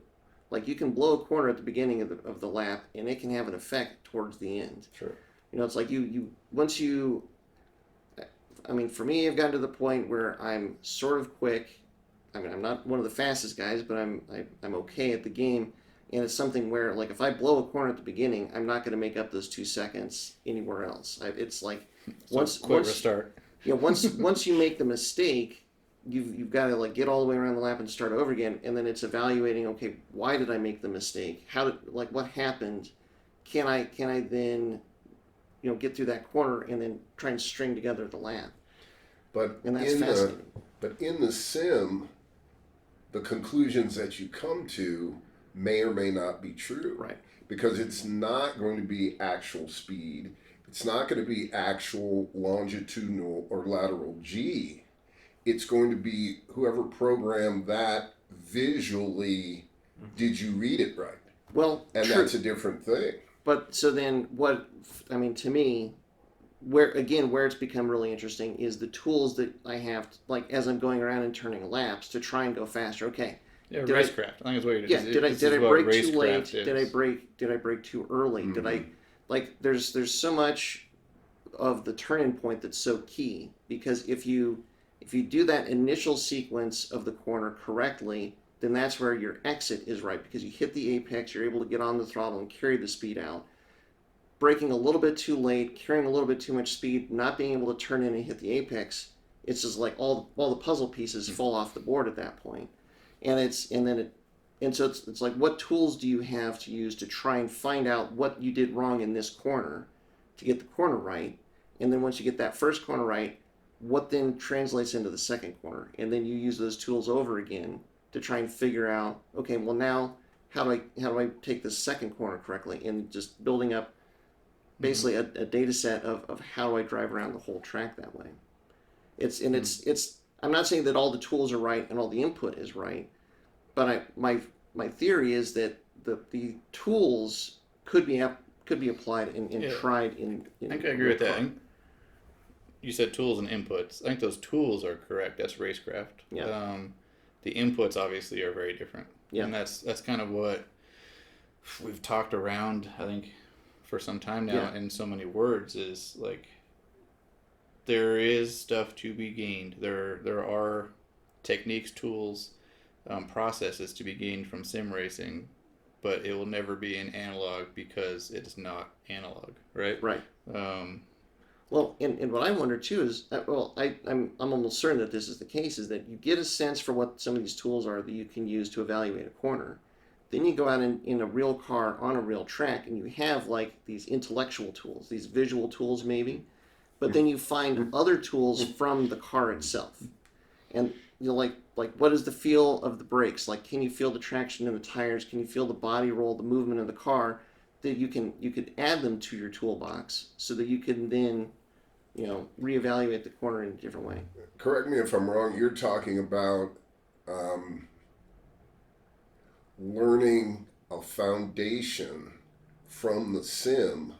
like you can blow a corner at the beginning of the lap, and it can have an effect towards the end. Sure. It's like once you. I mean, for me, I've gotten to the point where I'm sort of quick. I mean, I'm not one of the fastest guys, but I'm okay at the game. And it's something where, like, if I blow a corner at the beginning, I'm not going to make up those 2 seconds anywhere else. It's like once restart. Once you make the mistake, you've got to like get all the way around the lap and start over again. And then it's evaluating. Okay, why did I make the mistake? What happened? Can I then get through that corner and then try and string together the lap? And that's fascinating. But in the sim, the conclusions that you come to may or may not be true. Right. Because it's not going to be actual speed. It's not going to be actual longitudinal or lateral G. It's going to be whoever programmed that visually, did you read it right? Well, and true. That's a different thing. But so then to me, where it's become really interesting is the tools that I have, like as I'm going around and turning laps to try and go faster. Okay. Yeah, Racecraft. I think that's what it is. Yeah. Did I brake too late? Did I brake too early? Mm-hmm. Did I there's so much of the turning point that's so key, because if you do that initial sequence of the corner correctly, then that's where your exit is right, because you hit the apex, you're able to get on the throttle and carry the speed out. Braking a little bit too late, carrying a little bit too much speed, not being able to turn in and hit the apex, it's just like all the puzzle pieces fall off the board at that point. And so it's like, what tools do you have to use to try and find out what you did wrong in this corner to get the corner right? And then once you get that first corner right, what then translates into the second corner? And then you use those tools over again to try and figure out, okay, well now how do I take the second corner correctly, and just building up basically a data set of how do I drive around the whole track that way. It's I'm not saying that all the tools are right and all the input is right, but my theory is that the tools could be applied and tried in I think I agree with that. You said tools and inputs. I think those tools are correct. That's Racecraft. Yeah. The inputs obviously are very different. Yeah. And that's kind of what we've talked around, I think, for some time now, yeah. in so many words, is like there is stuff to be gained. There are techniques, tools, processes to be gained from sim racing, but it will never be an analog because it is not analog, right? Right. Well, and what I wonder too is, I'm almost certain that this is the case, is that you get a sense for what some of these tools are that you can use to evaluate a corner. Then you go out in a real car on a real track, and you have like these intellectual tools, these visual tools maybe, but then you find other tools from the car itself. And like what is the feel of the brakes? Like, can you feel the traction in the tires? Can you feel the body roll, the movement of the car? That you could add them to your toolbox so that you can then, reevaluate the corner in a different way. Correct me if I'm wrong. You're talking about learning a foundation from the sim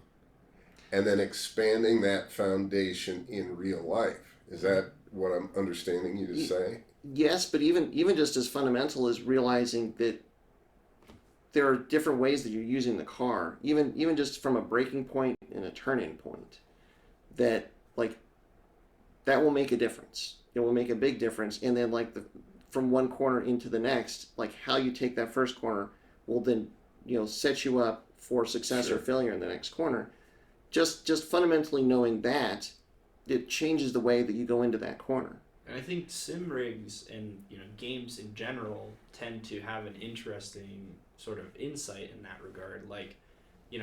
and then expanding that foundation in real life. Is that what I'm understanding you to say? Yes, but even just as fundamental as realizing that there are different ways that you're using the car, even just from a braking point and a turn-in point, that will make a difference. It will make a big difference. And then from one corner into the next, like how you take that first corner will then set you up for success or failure in the next corner. Just fundamentally knowing that it changes the way that you go into that corner. And I think sim rigs and games in general tend to have an interesting sort of insight in that regard. Like,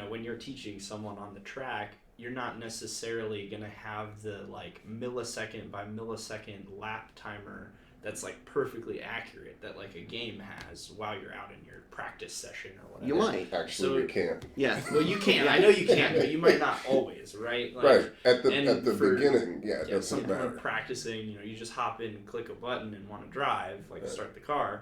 when you're teaching someone on the track, you're not necessarily going to have the like millisecond by millisecond lap timer that's like perfectly accurate that like a game has while you're out in your practice session or whatever. You might. Actually, you can. Yeah. Well, you can. I know you can, but you might not always, right? Like, Right. At the for, beginning, it doesn't someone matter. Practicing, you just hop in and click a button and want to drive, like start the car.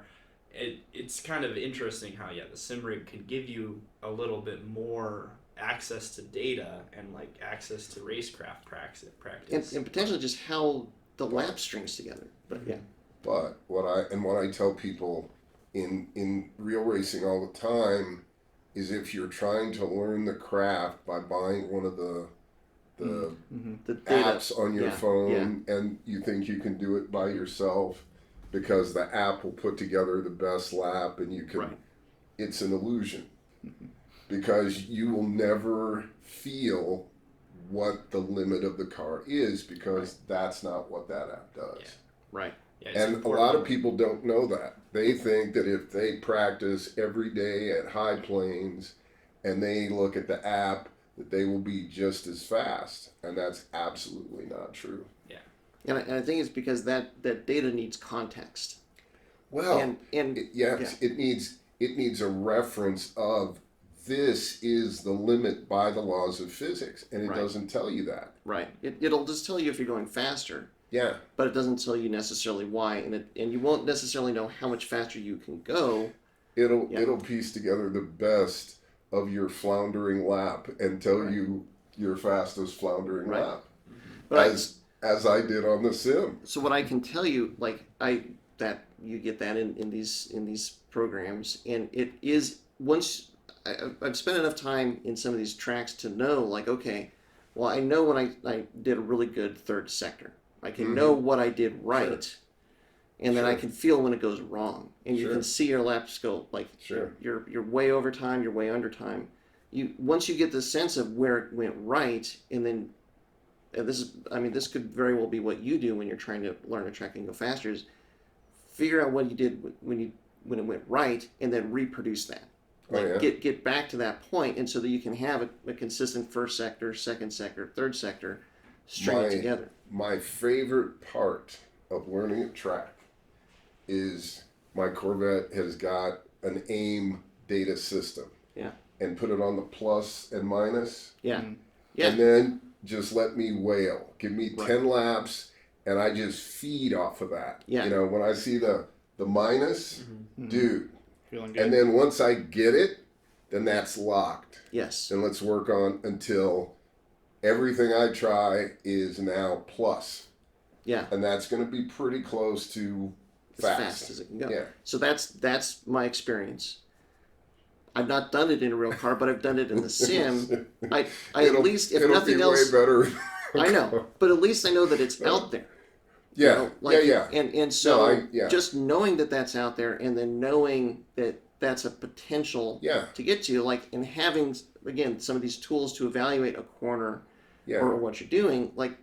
It's kind of interesting how the sim rig can give you a little bit more access to data and like access to racecraft practice. And potentially just how the lap strings together. But yeah. But what I tell people in real racing all the time is if you're trying to learn the craft by buying one of the The data apps on your phone and you think you can do it by yourself because the app will put together the best lap and you can it's an illusion because you will never feel what the limit of the car is because that's not what that app does. Right. Yeah, and a lot of people don't know that. They think that if they practice every day at high planes and they look at the app, that they will be just as fast. And that's absolutely not true. Yeah. And I think it's because that data needs context. Well, it needs a reference of this is the limit by the laws of physics. And it doesn't tell you that. Right. It'll just tell you if you're going faster. Yeah. But it doesn't tell you necessarily why, and you won't necessarily know how much faster you can go. It'll piece together the best of your floundering lap and tell you your fastest floundering lap, But as I did on the sim. So what I can tell you, like that you get that in these programs, and it is once I've spent enough time in some of these tracks to know, like, okay, well, I know when I did a really good third sector. I can know what I did right, and then I can feel when it goes wrong, and you can see your laps go like you're way over time, you're way under time. Once you get the sense of where it went right, and then this could very well be what you do when you're trying to learn a track and go faster is figure out what you did when it went right, and then reproduce that. Get back to that point, and so that you can have a consistent first sector, second sector, third sector, string it together. My favorite part of learning a track is my Corvette has got an AIM data system. Yeah. And put it on the plus and minus. Yeah. Yeah. And then just let me wail. Give me 10 laps and I just feed off of that. Yeah. When I see the minus, dude. Feeling good. And then once I get it, then that's locked. Yes. Then let's work on until everything I try is now plus. Yeah. And that's going to be pretty close to as fast as it can go. Yeah. So that's my experience. I've not done it in a real car, but I've done it in the sim. I at least, if nothing else, way better. I know, but at least I know that it's out there. Yeah. And so No, just knowing that that's out there, and then knowing that that's a potential to get to, like, and having again some of these tools to evaluate a corner or what you're doing. Like,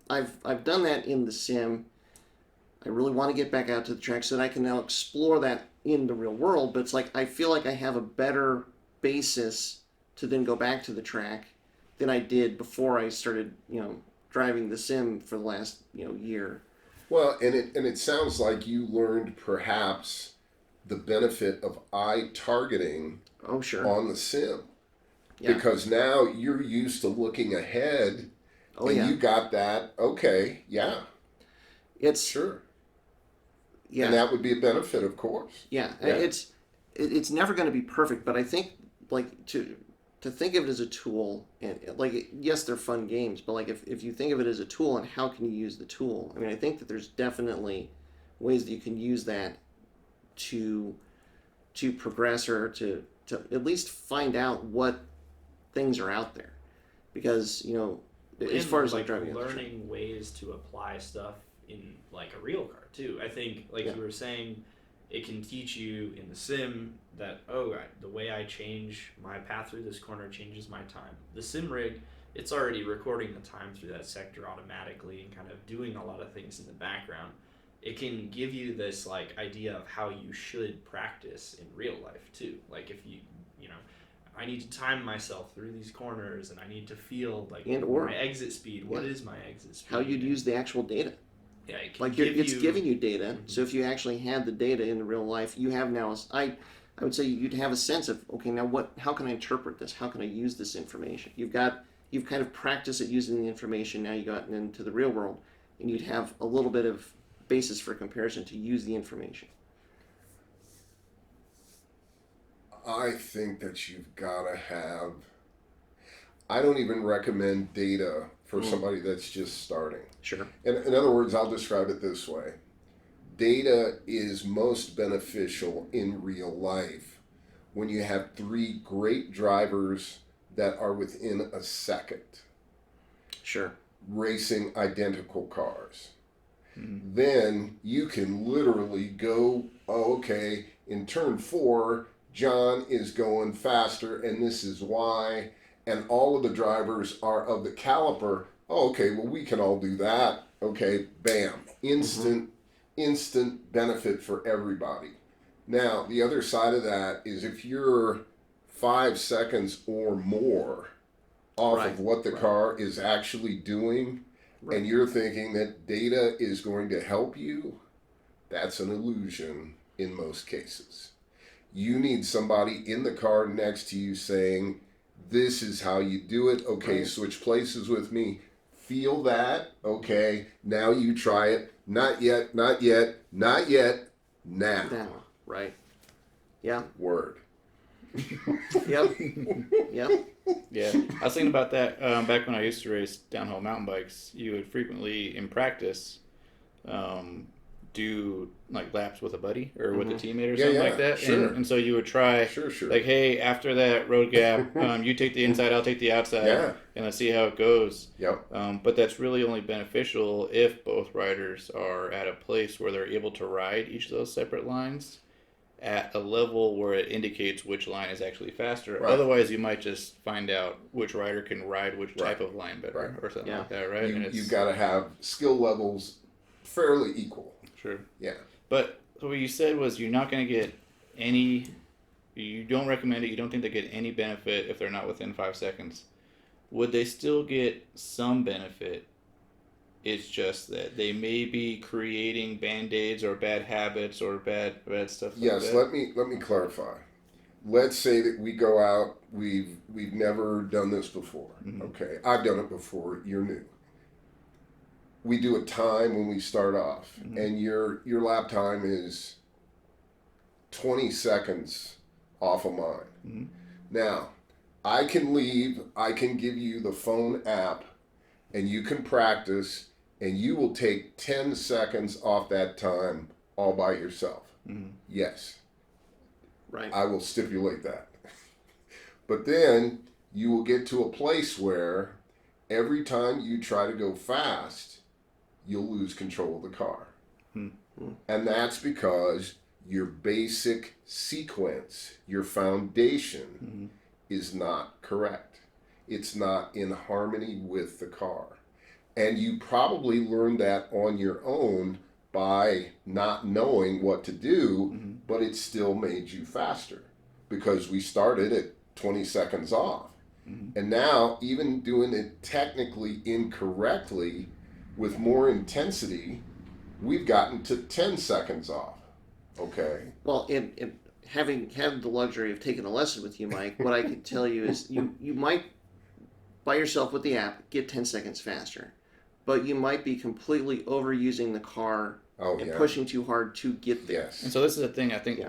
I've done that in the sim. I really want to get back out to the track so that I can now explore that in the real world. But it's like I feel like I have a better basis to then go back to the track than I did before I started, driving the sim for the last, year. Well, and it sounds like you learned perhaps the benefit of eye targeting on the sim. Yeah. Because now you're used to looking ahead you got that, it's sure. Yeah. And that would be a benefit, of course. Yeah. It's never going to be perfect, but I think like to think of it as a tool, and like, yes, they're fun games, but like if you think of it as a tool and how can you use the tool? I mean, I think that there's definitely ways that you can use that to progress or to at least find out what things are out there, because as far as like driving, learning ways to apply stuff in like a real car too. I think you were saying, it can teach you in the sim that the way I change my path through this corner changes my time. The sim rig it's already recording the time through that sector automatically and kind of doing a lot of things in the background. It can give you this like idea of how you should practice in real life too. Like if you know, I need to time myself through these corners, and I need to feel like my exit speed. What is my exit speed? How you'd use the actual data. Yeah, it like it's giving you data. So if you actually had the data in real life, you have now. I would say you'd have a sense of, okay, now how can I interpret this? How can I use this information? You've kind of practiced at using the information. Now you got into the real world, and you'd have a little bit of basis for comparison to use the information. I think that you've got to have. I don't even recommend data for somebody that's just starting. Sure. In other words, I'll describe it this way. Data is most beneficial in real life when you have 3 great drivers that are within a second. Sure. Racing identical cars. Mm-hmm. Then you can literally go, oh, okay, in turn 4, John is going faster, and this is why, and all of the drivers are of the caliper. Oh, okay, well, we can all do that. Okay, bam. Instant benefit for everybody. Now, the other side of that is if you're 5 seconds or more off of what the car is actually doing, and you're thinking that data is going to help you, that's an illusion in most cases. You need somebody in the car next to you saying, this is how you do it. Okay, switch places with me. Feel that. Okay, now you try it. Not yet, not yet, not yet, now. Now, right. Yeah. Word. Yep. Yep. Yeah, I was thinking about that back when I used to race downhill mountain bikes. You would frequently, in practice, do like laps with a buddy or with a teammate or something like that. Sure. And so you would try, like, hey, after that road gap, you take the inside, I'll take the outside, and let's see how it goes. Yep. But that's really only beneficial if both riders are at a place where they're able to ride each of those separate lines at a level where it indicates which line is actually faster. Right. Otherwise, you might just find out which rider can ride which type of line better or something like that, right? You've got to have skill levels fairly equal. Sure. Yeah. But what you said was you're not going to get any, you don't recommend it, you don't think they get any benefit if they're not within 5 seconds. Would they still get some benefit? It's just that they may be creating band-aids or bad habits or bad stuff like that. Yes, let me clarify. Let's say that we go out, we've never done this before. Mm-hmm. Okay, I've done it before, you're new. We do a time when we start off, and your lap time is 20 seconds off of mine. Mm-hmm. Now, I can give you the phone app, and you can practice, and you will take 10 seconds off that time all by yourself. Mm-hmm. Yes. Right. I will stipulate that. But then you will get to a place where every time you try to go fast, you'll lose control of the car. Mm-hmm. And that's because your basic sequence, your foundation, is not correct. It's not in harmony with the car. And you probably learned that on your own by not knowing what to do, but it still made you faster because we started at 20 seconds off. Mm-hmm. And now, even doing it technically incorrectly with more intensity, we've gotten to 10 seconds off. Okay. Well, having had the luxury of taking a lesson with you, Mike, what I can tell you is you might, by yourself with the app, get 10 seconds faster. But you might be completely overusing the car and pushing too hard to get there. Yes. And so this is the thing, I think,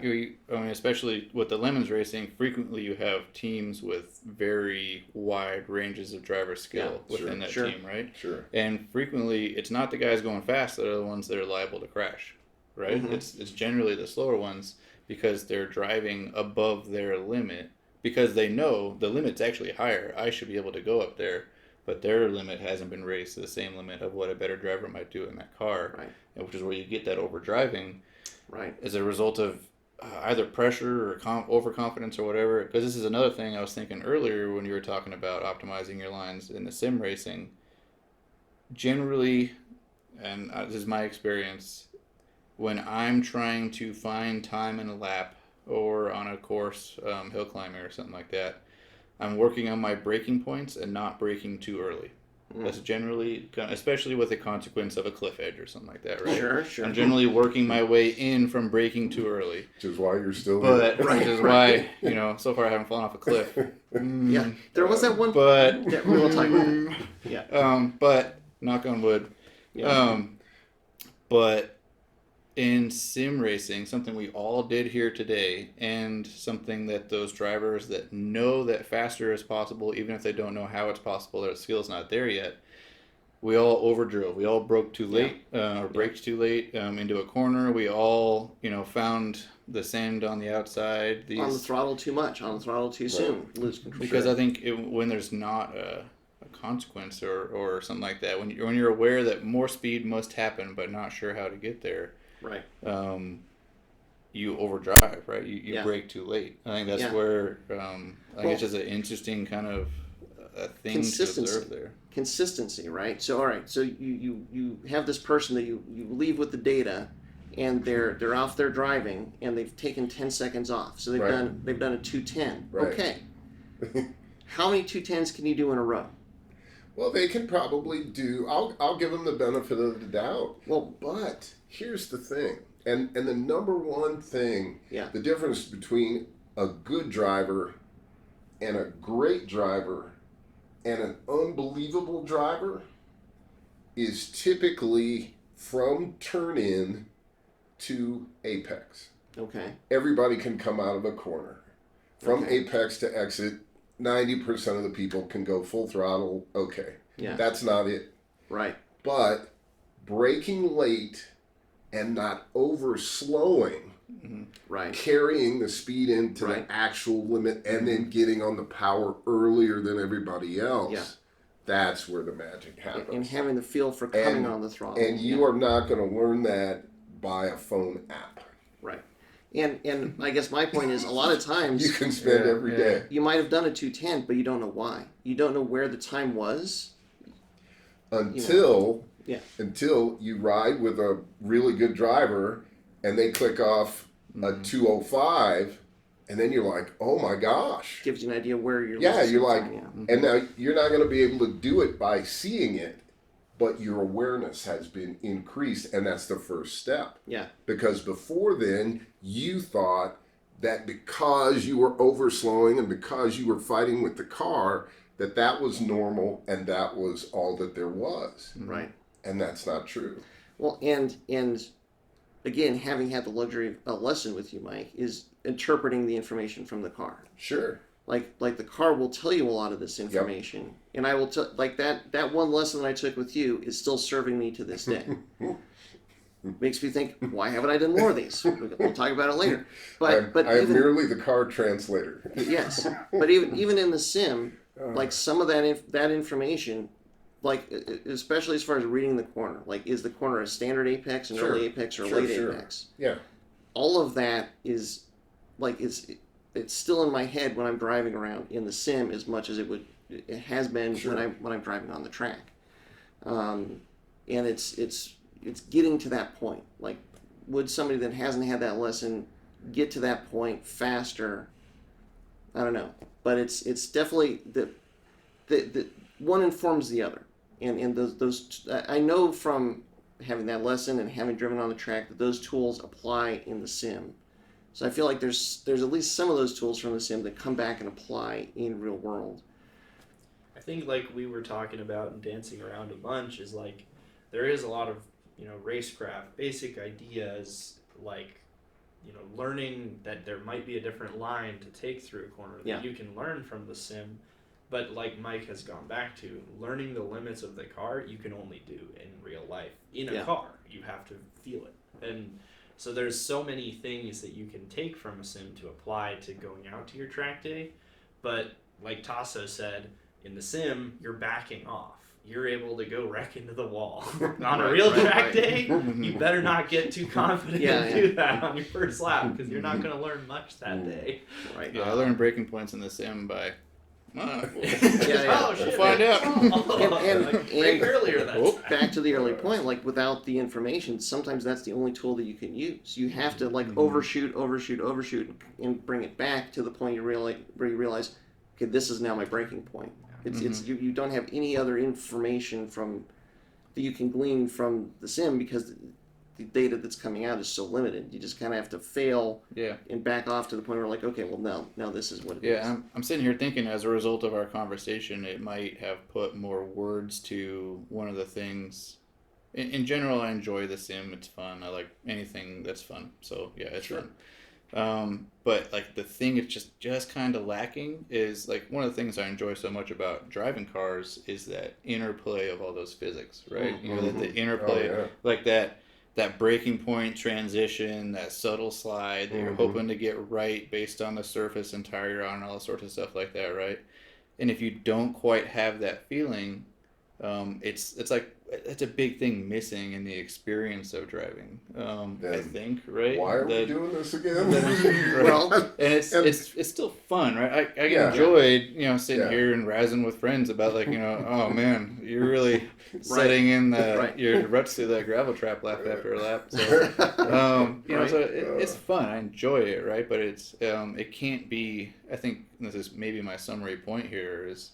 especially with the Lemons racing, frequently you have teams with very wide ranges of driver skill within that team, right? Sure. And frequently, it's not the guys going fast that are the ones that are liable to crash, right? Mm-hmm. It's generally the slower ones because they're driving above their limit because they know the limit's actually higher. I should be able to go up there. But their limit hasn't been raised to the same limit of what a better driver might do in that car, which is where you get that overdriving, as a result of either pressure or overconfidence or whatever. Because this is another thing I was thinking earlier when you were talking about optimizing your lines in the sim racing. Generally, and this is my experience, when I'm trying to find time in a lap or on a course, hill climbing or something like that, I'm working on my braking points and not braking too early. That's generally, especially with the consequence of a cliff edge or something like that, right? Sure. I'm generally working my way in from braking too early. Which is why you're still But, there. which is why, so far I haven't fallen off a cliff. Yeah, there was that one. But, we will talk about that. Yeah. But, knock on wood. Yeah. But in sim racing, something we all did here today, and something that those drivers that know that faster is possible, even if they don't know how it's possible, their skill's not there yet, we all overdrove. We all broke too late, or braked too late into a corner. We all, found the sand on the outside. On the throttle too much, on the throttle too soon, lose control. Because I think when there's not a consequence or something like that, when you're aware that more speed must happen, but not sure how to get there, right. You overdrive, right? You brake too late. I think that's where I think it's just an interesting kind of a thing to observe there. Consistency, right? So all right, so you have this person that you leave with the data, and they're off there driving, and they've taken 10 seconds off. So they've done a 210. Right. Okay. How many 210s can you do in a row? Well, they can probably do. I'll give them the benefit of the doubt. Well, but here's the thing, and the number one thing, the difference between a good driver and a great driver and an unbelievable driver is typically from turn in to apex. Okay. Everybody can come out of a corner. From apex to exit, 90% of the people can go full throttle. Okay. Yeah. That's not it. Right. But braking late and not over slowing, right, carrying the speed into the actual limit, and then getting on the power earlier than everybody else, that's where the magic happens. And having the feel for coming on the throttle. And you are not going to learn that by a phone app. Right. And I guess my point is, a lot of times you can spend every day. You might have done a 210, but you don't know why. You don't know where the time was until you ride with a really good driver and they click off a 205, and then you're like, oh my gosh. Gives you an idea where you're you're like, and now you're not going to be able to do it by seeing it, but your awareness has been increased, and that's the first step. Yeah. Because before then, you thought that because you were overslowing and because you were fighting with the car, that was normal and that was all that there was. Right. And that's not true. Well, and again, having had the luxury of a lesson with you, Mike, is interpreting the information from the car. Sure. Like the car will tell you a lot of this information, and I will tell, like that one lesson that I took with you is still serving me to this day. Makes me think, why haven't I done more of these? We'll talk about it later. But I am merely the car translator. Yes, but even in the sim, like some of that information, like especially as far as reading the corner, like is the corner a standard apex, an early apex, or late apex? Yeah. All of that is like it's still in my head when I'm driving around in the sim as much as it has been when I'm driving on the track. And it's getting to that point. Like, would somebody that hasn't had that lesson get to that point faster? I don't know, but it's definitely the one informs the other, and those I know from having that lesson and having driven on the track that those tools apply in the sim. So I feel like there's at least some of those tools from the sim that come back and apply in real world. I think like we were talking about and dancing around a bunch is like there is a lot of racecraft basic ideas, like learning that there might be a different line to take through a corner that you can learn from the sim. But like Mike has gone back to, learning the limits of the car you can only do in real life. In a car, you have to feel it. And so there's so many things that you can take from a sim to apply to going out to your track day. But like Tasso said, in the sim, you're backing off. you're able to go wreck into the wall. On a real track day, you better not get too confident and do that on your first lap, because you're not going to learn much that day. Right. Yeah, I learned braking points in the sim by... Oh, shit. We'll find out. And earlier that back to the early point, like without the information, sometimes that's the only tool that you can use. You have to like overshoot, and bring it back to the point where you realize, okay, this is now my breaking point. It's you don't have any other information that you can glean from the sim, because the data that's coming out is so limited. You just kind of have to fail and back off to the point where like, okay, well now this is what it is. Yeah, I'm sitting here thinking, as a result of our conversation, it might have put more words to one of the things. In general, I enjoy the sim. It's fun. I like anything that's fun. So yeah, it's fun. But like the thing it's just kind of lacking is like one of the things I enjoy so much about driving cars is that interplay of all those physics, right? You know, that the interplay, like that breaking point transition, that subtle slide that you're hoping to get right based on the surface and tire you're on, and all sorts of stuff like that, right? And if you don't quite have that feeling, it's like it's a big thing missing in the experience of driving. I think, right? Why are we doing this again? Right? Well, and it's still fun, right? I enjoyed sitting here and razzing with friends about like oh man, you're really setting in your ruts through that gravel trap lap after a lap. So so it's fun. I enjoy it, right? But it can't be. I think this is maybe my summary point here is.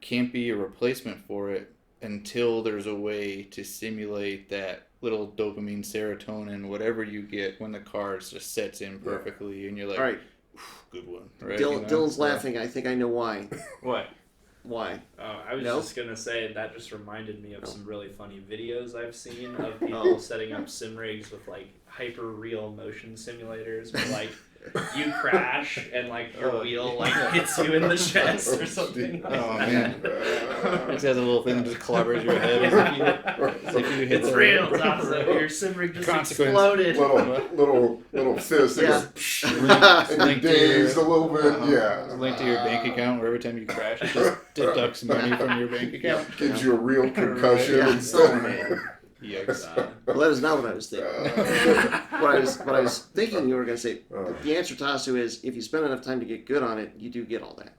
Can't be a replacement for it until there's a way to simulate that little dopamine, serotonin, whatever you get when the car just sets in perfectly, and you're like, all right, good one. Right? Dylan's laughing. I think I know why. What? Why? I was just going to say that just reminded me of some really funny videos I've seen of people setting up sim rigs with like hyper real motion simulators where like you crash and like your wheel like hits you in the chest or something. Man. It just has a little thing that just clobbers your head if you hit it's real, Tasso. Your sim rig just exploded. Little fist and you dazed a little bit, Link to your bank account where every time you crash it just deducts money from your bank account. Gives you a real concussion instead. Yikes. Well, that is not what I was thinking. What I was thinking you were going to say, the answer, Tasso, is if you spend enough time to get good on it, you do get all that.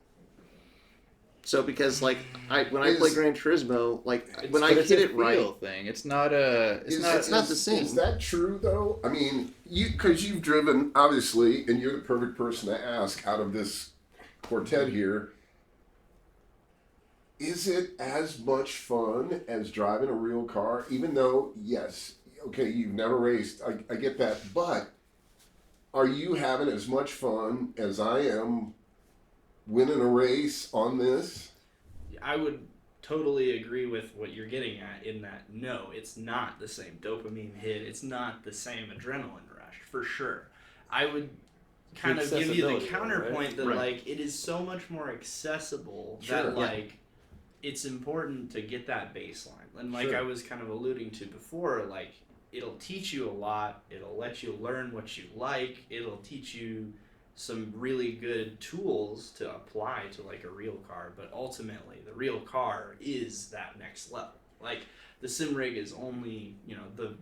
So because when I play Gran Turismo, when I hit it right, thing. It's not the same. Is that true though? I mean, because you've driven obviously, and you're the perfect person to ask out of this quartet here. Is it as much fun as driving a real car? Even though, yes, okay, you've never raced, I get that, but are you having as much fun as I am winning a race on this? I would totally agree with what you're getting at in that, no, it's not the same dopamine hit. It's not the same adrenaline rush, for sure. I would kind of give you the counterpoint that, like, it is so much more accessible that, like, it's important to get that baseline. And like I was kind of alluding to before, like, it'll teach you a lot. It'll let you learn what you like. It'll teach you some really good tools to apply to like a real car. But ultimately, the real car is that next level. Like, the sim rig is only, the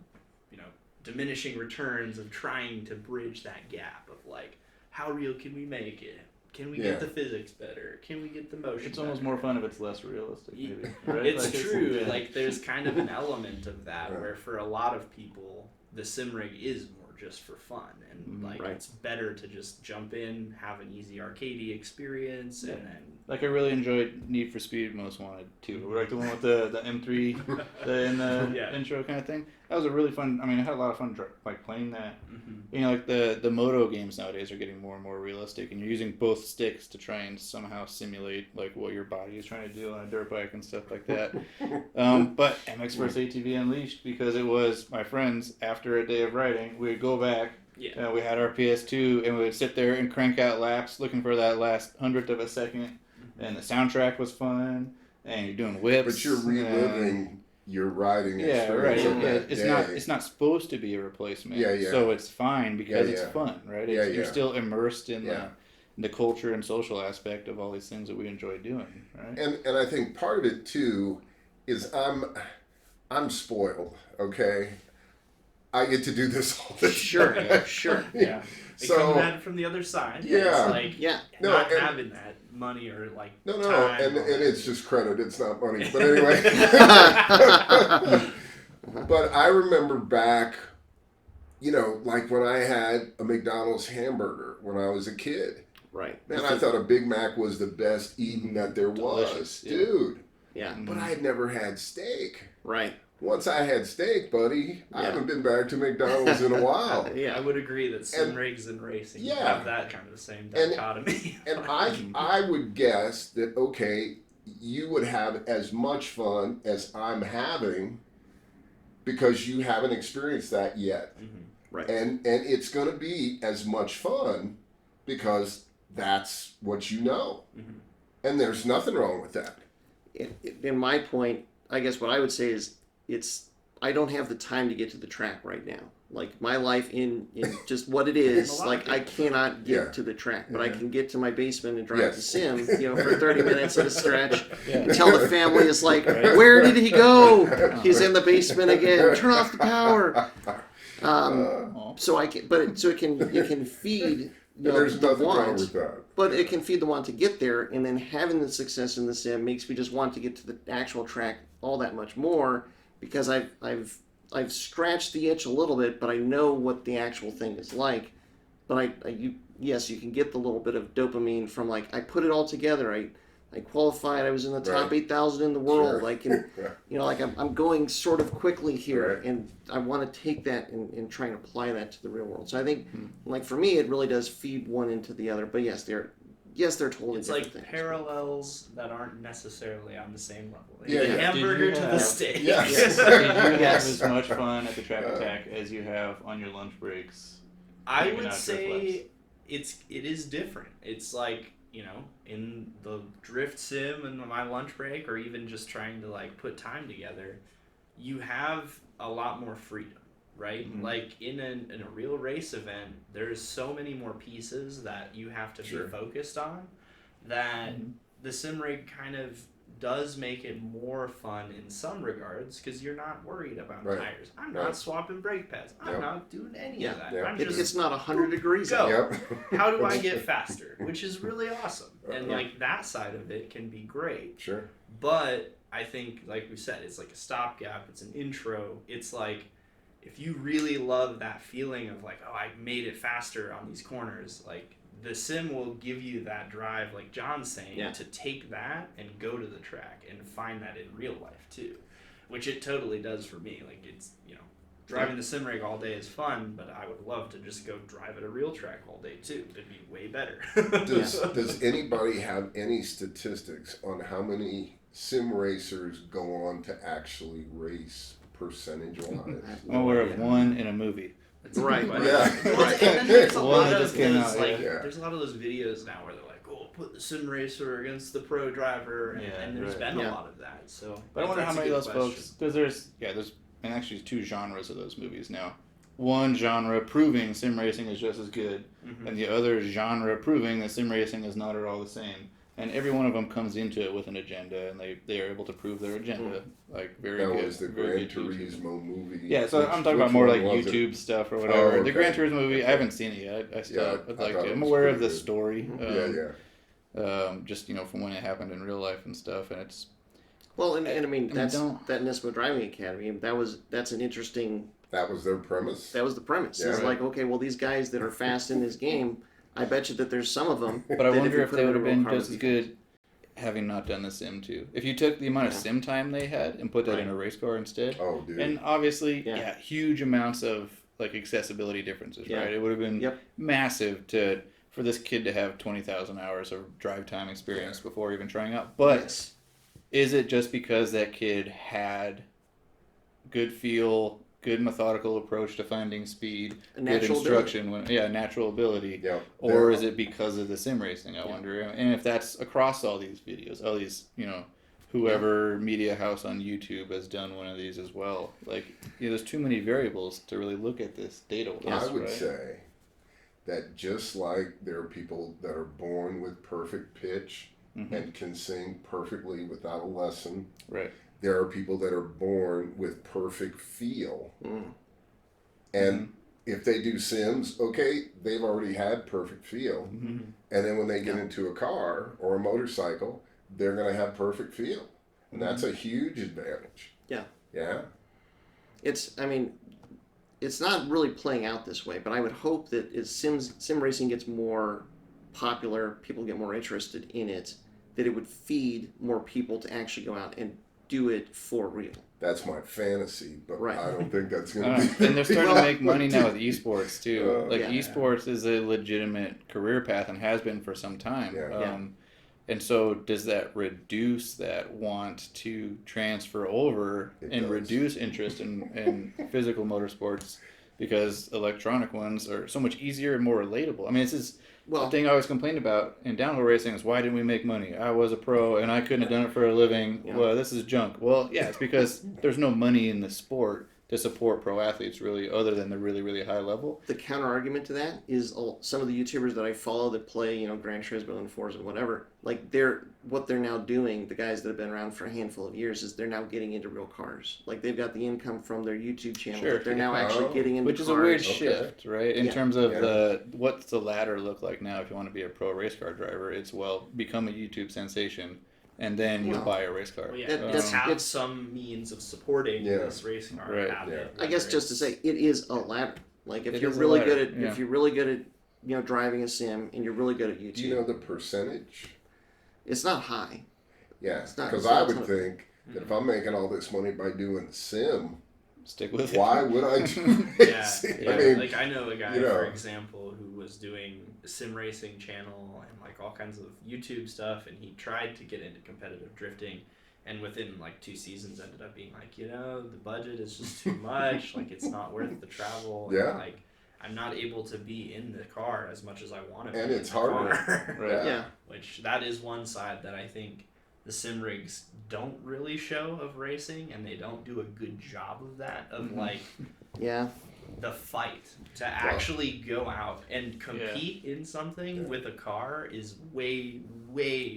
diminishing returns of trying to bridge that gap of like, how real can we make it? Can we get the physics better? Can we get the motion It's almost more fun if it's less realistic, maybe. Right? It's true. Like, there's kind of an element of that where for a lot of people, the sim rig is more just for fun. And, it's better to just jump in, have an easy arcadey experience, and then... Like, I really enjoyed Need for Speed Most Wanted, too. Like, the one with the M3 in the intro kind of thing. That was a really fun... I mean, I had a lot of fun, playing that. Like, the moto games nowadays are getting more and more realistic, and you're using both sticks to try and somehow simulate, like, what your body is trying to do on a dirt bike and stuff like that. But MX vs. ATV Unleashed, because it was my friends, after a day of riding, we would go back, we had our PS2, and we would sit there and crank out laps looking for that last hundredth of a second. And the soundtrack was fun, and you're doing whips. But you're reliving your riding experience. It's not supposed to be a replacement. So it's fine because it's fun, right? You're still immersed in the culture and social aspect of all these things that we enjoy doing, right? And I think part of it too is I'm spoiled, okay? I get to do this all the time. Sure. Yeah. So coming at it from the other side. Yeah. It's like No, not and- having that money or like No, time and or it's just credit, it's not money. But anyway. But I remember back, like when I had a McDonald's hamburger when I was a kid. Right. Man, I thought a Big Mac was the best eating that there Delicious, was. yeah. Dude. Yeah. But I had never had steak. Right. Once I had steak, buddy, I Yeah. haven't been back to McDonald's in a while. Yeah. I would agree that sim rigs and racing Yeah. have that kind of the same And- dichotomy. And I would guess that, okay, you would have as much fun as I'm having because you haven't experienced that yet. Right. And it's going to be as much fun because that's what you know. And there's nothing wrong with that. In my point, I guess what I would say is I don't have the time to get to the track right now. Like my life in just what it is, like I cannot get to the track, but I can get to my basement and drive the sim, for 30 minutes at a stretch until the family is like, where did he go? He's in the basement again. Turn off the power. So I can, it can feed. There's the nothing wrong want, with that. but it can feed the want to get there, and then having the success in the sim makes me just want to get to the actual track all that much more because I've scratched the itch a little bit, but I know what the actual thing is like. But yes, you can get the little bit of dopamine from like I put it all together. I qualified. I was in the top 8,000 in the world. Sure. Like, and, like I'm going sort of quickly here, Right. and I want to take that and try and apply that to the real world. So I think, like for me, it really does feed one into the other. But yes, they're totally It's different like things. parallels that aren't necessarily on the same level. Like Yeah, the yeah. hamburger Did to you the have- steak. Yes. Did you have Yes. as much fun at the track attack as you have on your lunch breaks? I Even would out say it is different. It's like, in the drift sim and my lunch break, or even just trying to like put time together, you have a lot more freedom, right? Like in a real race event, there's so many more pieces that you have to Sure. be focused on that the sim rig kind of does make it more fun in some regards because you're not worried about Right. tires. I'm Right. not swapping brake pads. I'm Yep. not doing any Yeah. of that. Yep. I'm It's just not 100 degrees go. out. Yep. how do I get faster? Which is really awesome. And Yeah. like that side of it can be great. Sure. But I think, like we said, it's like a stopgap, it's an intro. It's like if you really love that feeling of like, oh, I made it faster on these corners, like the sim will give you that drive, like John's saying, to take that and go to the track and find that in real life too. Which it totally does for me. Like it's, driving the sim rig all day is fun, but I would love to just go drive at a real track all day too. It'd be way better. Does anybody have any statistics on how many sim racers go on to actually race percentage-wise? I'm aware of one in a movie. That's Right. funny. Yeah. Well, and then there's a One lot that of just came those, out, like, yeah. there's a lot of those videos now where they're like, oh, put the sim racer against the pro driver, and there's right. been a lot of that. So, But I wonder how that's a many of good those question. folks, because there's and actually two genres of those movies now. One genre proving sim racing is just as good, and the other genre proving that sim racing is not at all the same. And every one of them comes into it with an agenda, and they are able to prove their agenda like very That good. was the very Gran good YouTube. Turismo movie. Yeah, so I'm talking Which about more one like was it? YouTube stuff or whatever. Oh, The okay. Gran Turismo movie, I Okay. haven't seen it yet. I still would I like thought to. it I'm was aware of pretty the good. story. Yeah. Just from when it happened in real life and stuff, and it's Well, and I mean that's don't- that Nismo Driving Academy. That's an interesting. That was their premise. That was the premise. Yeah. It's like, okay, well, these guys that are fast in this game, I bet you that there's some of them. But I that wonder you if put they them would in have a real been car just as would be good having not done the sim too. If you took the amount of sim time they had and put that in a race car instead, Oh, dude. and obviously, Yeah. huge amounts of like accessibility differences, Yeah. right? It would have been Yep. massive for this kid to have 20,000 hours of drive time experience before even trying out. But Yes. is it just because that kid had good feel, good methodical approach to finding speed, A good natural instruction, natural ability? Yeah. Or Yeah. is it because of the sim racing? I wonder. And if that's across all these videos, all these, whoever media house on YouTube has done one of these as well. Like, there's too many variables to really look at this data. I would say that just like there are people that are born with perfect pitch Mm-hmm. and can sing perfectly without a lesson, Right. there are people that are born with perfect feel. Mm. And if they do sims, okay, they've already had perfect feel. Mm-hmm. And then when they get into a car or a motorcycle, they're going to have perfect feel. And that's a huge advantage. Yeah. Yeah. It's not really playing out this way, but I would hope that as sim racing gets more popular, people get more interested in it, that it would feed more people to actually go out and do it for real. That's my fantasy, but Right. I don't think that's going to be. And they're starting to make money now with esports too. Yeah. Esports is a legitimate career path and has been for some time. Yeah. And so does that reduce that want to transfer over It and does. reduce interest in physical motorsports because electronic ones are so much easier and more relatable? I mean, this is the thing I always complained about in downhill racing is why didn't we make money? I was a pro and I couldn't have done it for a living. Yeah. Well, this is junk. Well, yeah, it's because there's no money in the sport to support pro athletes really other than the really, really high level. The counter argument to that is some of the YouTubers that I follow that play, Gran Turismo and Forza and whatever, like what they're now doing, the guys that have been around for a handful of years, is they're now getting into real cars. Like they've got the income from their YouTube channel. Sure. That they're now actually getting into Which cars. is a weird Okay. shift, right? In Yeah. terms of Yeah. what's the ladder look like now if you want to be a pro race car driver? It's become a YouTube sensation and then you Well, buy a race car. Well, yeah, That's- have it's- some means of supporting Yeah. this racing car. Right. Have it, I guess whether just to it's- say, it is a ladder. Like if It you're is a really ladder, good at yeah. if you're really good at driving a sim and you're really good at YouTube, Do you know the percentage? it's not high. Yeah, It's not- because it's I not would ton of- think that if I'm making all this money by doing sim, Stick with it. why would I do Yeah, racing? yeah. I mean, like I know a guy, you know. for example, who was doing a sim racing channel and like all kinds of YouTube stuff, and he tried to get into competitive drifting, and within like 2 seasons ended up being like, the budget is just too much, like it's not worth the travel. Yeah. And, like I'm not able to be in the car as much as I want to be. And in it's the harder. car. Right. Yeah. Which that is one side that I think the sim rigs don't really show of racing, and they don't do a good job of that, of Mhm. like Yeah. the fight to actually go out and compete in something with a car is way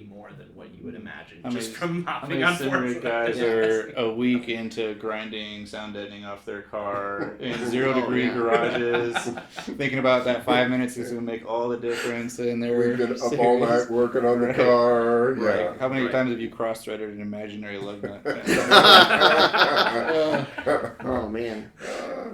more than what you would imagine How just many- from How hopping many on sim rig Forza. guys Yeah. are a week into grinding sound deadening off their car in 0 Oh, degree yeah. garages, thinking about that 5 minutes is going to make all the difference in their we've been up all series. night working on the Right. car. Right. Yeah. How many Right. times have you cross-threaded an imaginary lug nut? Oh man.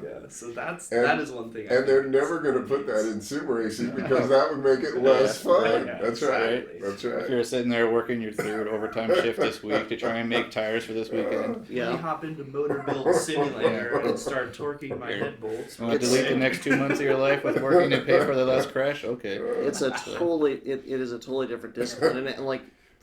Yeah, so that And- is one thing. And they're never going to put that in sim racing because that would make it less Yeah, fun. right. Yeah, That's right. exactly. That's If right. you're sitting there working your 3rd overtime shift this week to try and make tires for this weekend, Let me Yeah. hop into Motor Build Simulator and start torquing my Here. head bolts. you want to It's- delete the next 2 months of your life with working to pay for the last crash? Okay. It's it is a totally different discipline, and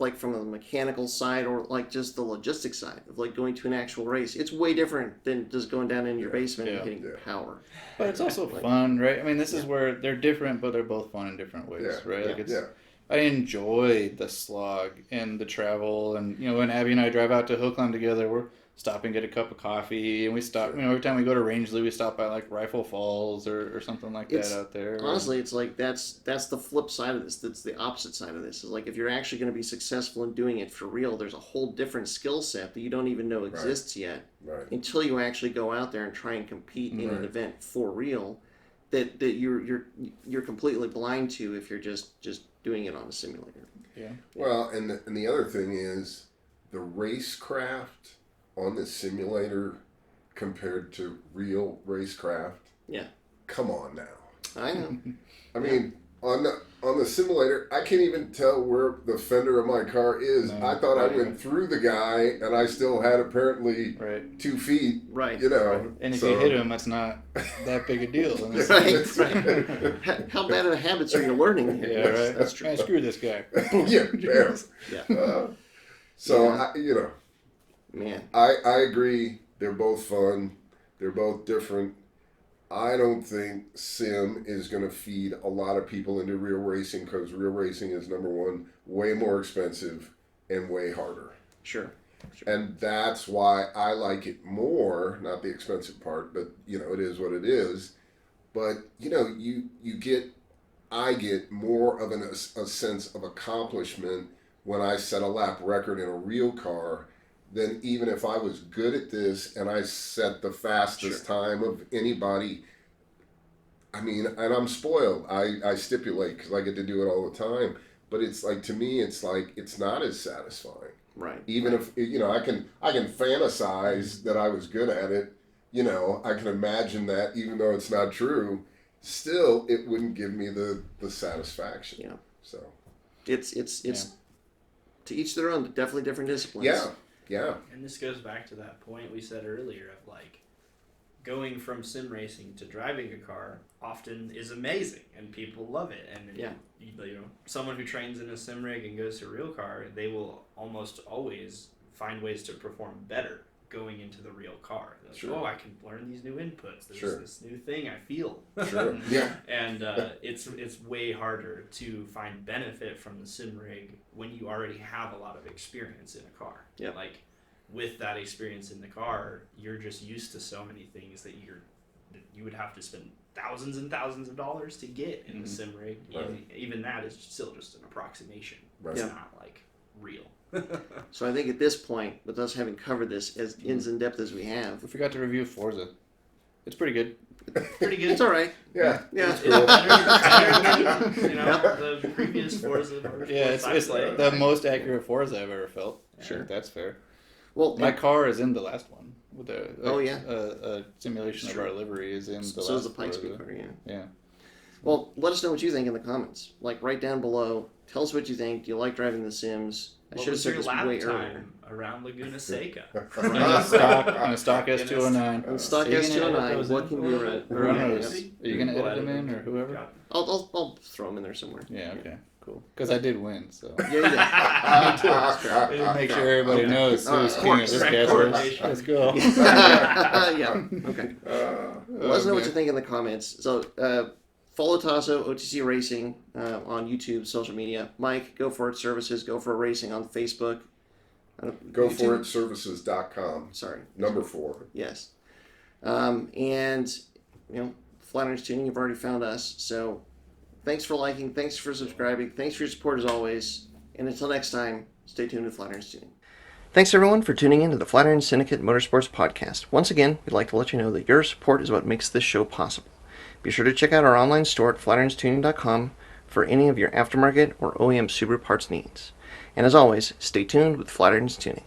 like from the mechanical side or like just the logistics side of like going to an actual race, it's way different than just going down in your basement Yeah. and getting Yeah. power. But it's also fun, right? I mean, this is where they're different, but they're both fun in different ways, Yeah. right? Yeah. Like it's, Yeah. I enjoy the slog and the travel, and when Abby and I drive out to Hill Climb together, we're stopping get a cup of coffee, and we stop. Sure. Every time we go to Rangeley, we stop by like Rifle Falls or something like It's- that out there. Honestly, it's like that's the flip side of this. That's the opposite side of this. Is like if you're actually going to be successful in doing it for real, there's a whole different skill set that you don't even know exists yet Right. until you actually go out there and try and compete in an Right. event for real. That you're completely blind to if you're just doing it on a simulator. yeah. Well, and the other thing is the racecraft on the simulator compared to real racecraft. Yeah. Come on now. I know. I mean, on the simulator, I can't even tell where the fender of my car is. No, I thought I right. went through the guy, and I still had apparently Right. 2 feet. Right. You know, And if so- you hit him, that's not that big a deal. And it's- Right. How bad of habits are you learning here? Yeah, right. That's true. Man, screw this guy. yeah, bam. Yeah. So Yeah. Man. I agree. They're both fun. They're both different. I don't think sim is going to feed a lot of people into real racing because real racing is number one, way more expensive and way harder. Sure. And that's why I like it more, not the expensive part, but it is what it is. But you get I get more of a sense of accomplishment when I set a lap record in a real car than even if I was good at this and I set the fastest time of anybody. I mean, and I'm spoiled. I stipulate because I get to do it all the time. But it's like, to me, it's like, it's not as satisfying. Right. Even if, you know, I can fantasize that I was good at it. You know, I can imagine that even though it's not true, still it wouldn't give me the satisfaction. Yeah. So it's to each their own. Definitely different disciplines. Yeah. Yeah. And this goes back to that point we said earlier of like going from sim racing to driving a car often is amazing and people love it. And you know, someone who trains in a sim rig and goes to a real car, they will almost always find ways to perform better going into the real car. Like, Sure. oh, I can learn these new inputs. There's Sure. this new thing I feel. Sure. Yeah. And it's way harder to find benefit from the sim rig when you already have a lot of experience in a car. Yeah. Like with that experience in the car, you're just used to so many things that you would have to spend thousands and thousands of dollars to get in the sim rig. Right. Even that is still just an approximation. Right. It's Yeah. not like real. So I think at this point, with us having covered this as in depth as we have, We forgot to review Forza. It's pretty good. Pretty good. it's all right. Yeah. Yeah. It's better than, you know, the previous Forza Motorsport Yeah, it's played. the most accurate Forza I've ever felt. Sure. That's fair. Well, My car is in the last one. With Oh, a simulation of our livery is in the so last is the Pikes Forza. Peak car. Yeah. Yeah. Well, let us know what you think in the comments. Like, right down below. Tell us what you think. Do you like driving The Sims? I What should have was said your this lap way time earlier. around Laguna Seca? On a stock S209. On stock Are you gonna edit S209, those what in? can be read? Or on Yeah, those? yeah. Are you going to edit them in or whoever? I'll throw them in there somewhere. Yeah, okay. Cool. Because I did win, so. Yeah, you did. Make sure everybody knows who's Of king of course. this Right, cast. Let's go. Yeah. Okay. Let us know what you think in the comments. So, follow Tasso, OTC Racing, on YouTube, social media. Mike, Go For It Services, Go For It Racing on Facebook. GoForItServices.com. Sorry. Number 4. Yes. And, you know, Flatirons Tuning, you've already found us. So, thanks for liking, thanks for subscribing, thanks for your support as always. And until next time, stay tuned with Flatirons Tuning. Thanks everyone for tuning in to the Flatiron Syndicate Motorsports Podcast. Once again, we'd like to let you know that your support is what makes this show possible. Be sure to check out our online store at FlatironStuning.com for any of your aftermarket or OEM Subaru parts needs. And as always, stay tuned with Flatirons Tuning.